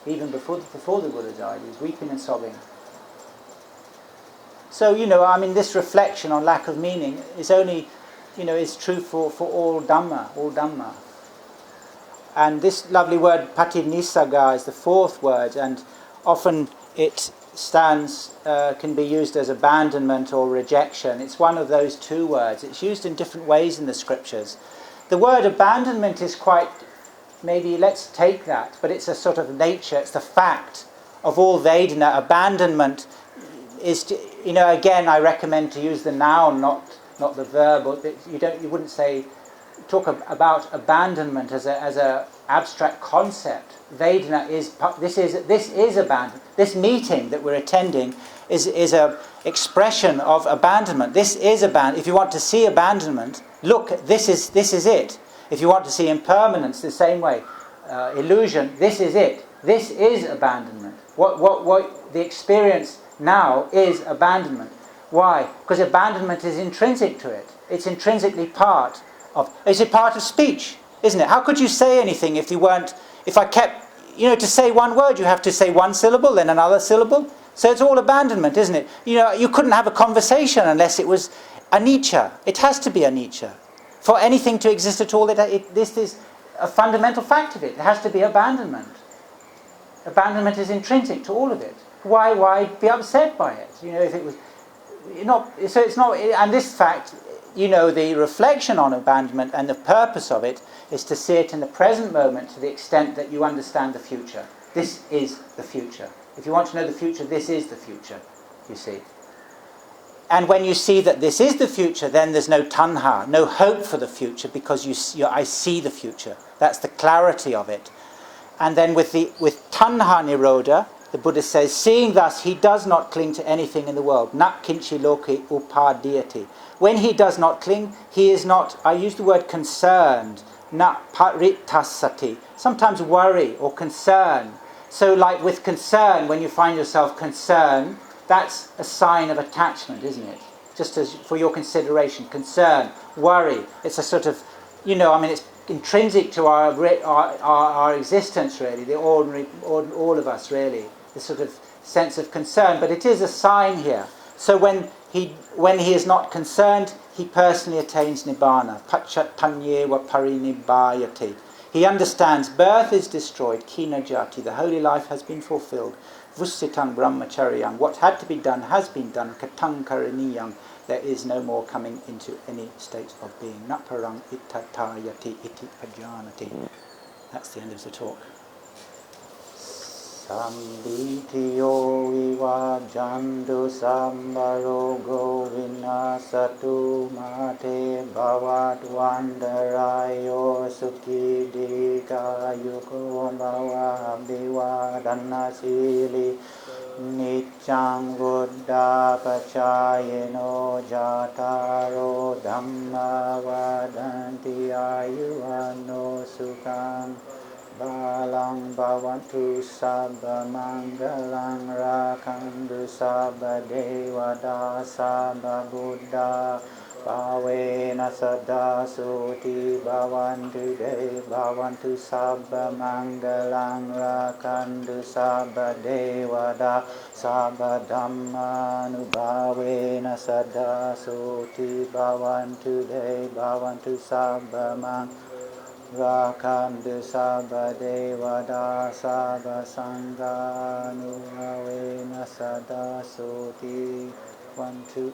Even before the Buddha died, he was weeping and sobbing. So, this reflection on lack of meaning is only, is true for all Dhamma, And this lovely word patinissagga is the fourth word, and often it can be used as abandonment or rejection. It's one of those two words. It's used in different ways in the scriptures. The word abandonment is quite, maybe let's take that, but it's a sort of nature, it's the fact of all Vedana. Abandonment is, again, I recommend to use the noun, not the verb. You wouldn't talk about abandonment as a abstract concept. Vedana is this is abandonment. This meeting that we're attending is a expression of abandonment. This is abandonment. If you want to see abandonment, look. This is it. If you want to see impermanence, the same way, illusion. This is it. This is abandonment. What the experience now is abandonment. Why? Because abandonment is intrinsic to it. It's intrinsically part of. It's a part of speech, isn't it? How could you say anything if I kept, to say one word, you have to say one syllable, then another syllable. So it's all abandonment, isn't it? You couldn't have a conversation unless it was anicca. It has to be anicca. For anything to exist at all, this is a fundamental fact of it. It has to be abandonment. Abandonment is intrinsic to all of it. Why be upset by it? If it was so it's not. And this fact, the reflection on abandonment and the purpose of it is to see it in the present moment to the extent that you understand the future. This is the future. If you want to know the future, this is the future, you see. And when you see that this is the future, then there's no tanha, no hope for the future, because I see the future. That's the clarity of it. And then with tanha nirodha, the Buddha says, seeing thus, he does not cling to anything in the world. Nat kinchi loke upadiyati. When he does not cling, he is not, I use the word concerned, nat paritasati. Sometimes worry or concern. So like with concern, when you find yourself concerned, that's a sign of attachment, isn't it? Just as for your consideration, concern, worry. It's a sort of, it's intrinsic to our existence, really, the ordinary, all of us, really, this sort of sense of concern. But it is a sign here. So when he is not concerned, he personally attains nibbana. Pachatanye wa parinibbayati. He understands birth is destroyed, kina jati, the holy life has been fulfilled. Vussitang brahmacharyang, what had to be done has been done. Katang karaniyang, there is no more coming into any state of being. Naparang itatayati iti pajanati. That's the end of the talk. Sambhitiyo viva jandu sambarogo vinasatu mate bhavat vandarayo sukhi dikayuko bhava abhivadanasili niccang buddha pacayeno jataro dhamma vadanti ayuvano sukhang balang bhavantu sabba mangalang rakandu sabba devada sabba buddha bhavena sada suti bhavantu bhavantu sabba mangalang rakandu sabba devada sabba dhamma anubhavena sada suti bhavantu bhavantu sabba mangalang Rakandu sabba devada sabba sangha nuvavena sada soti. 1, 2,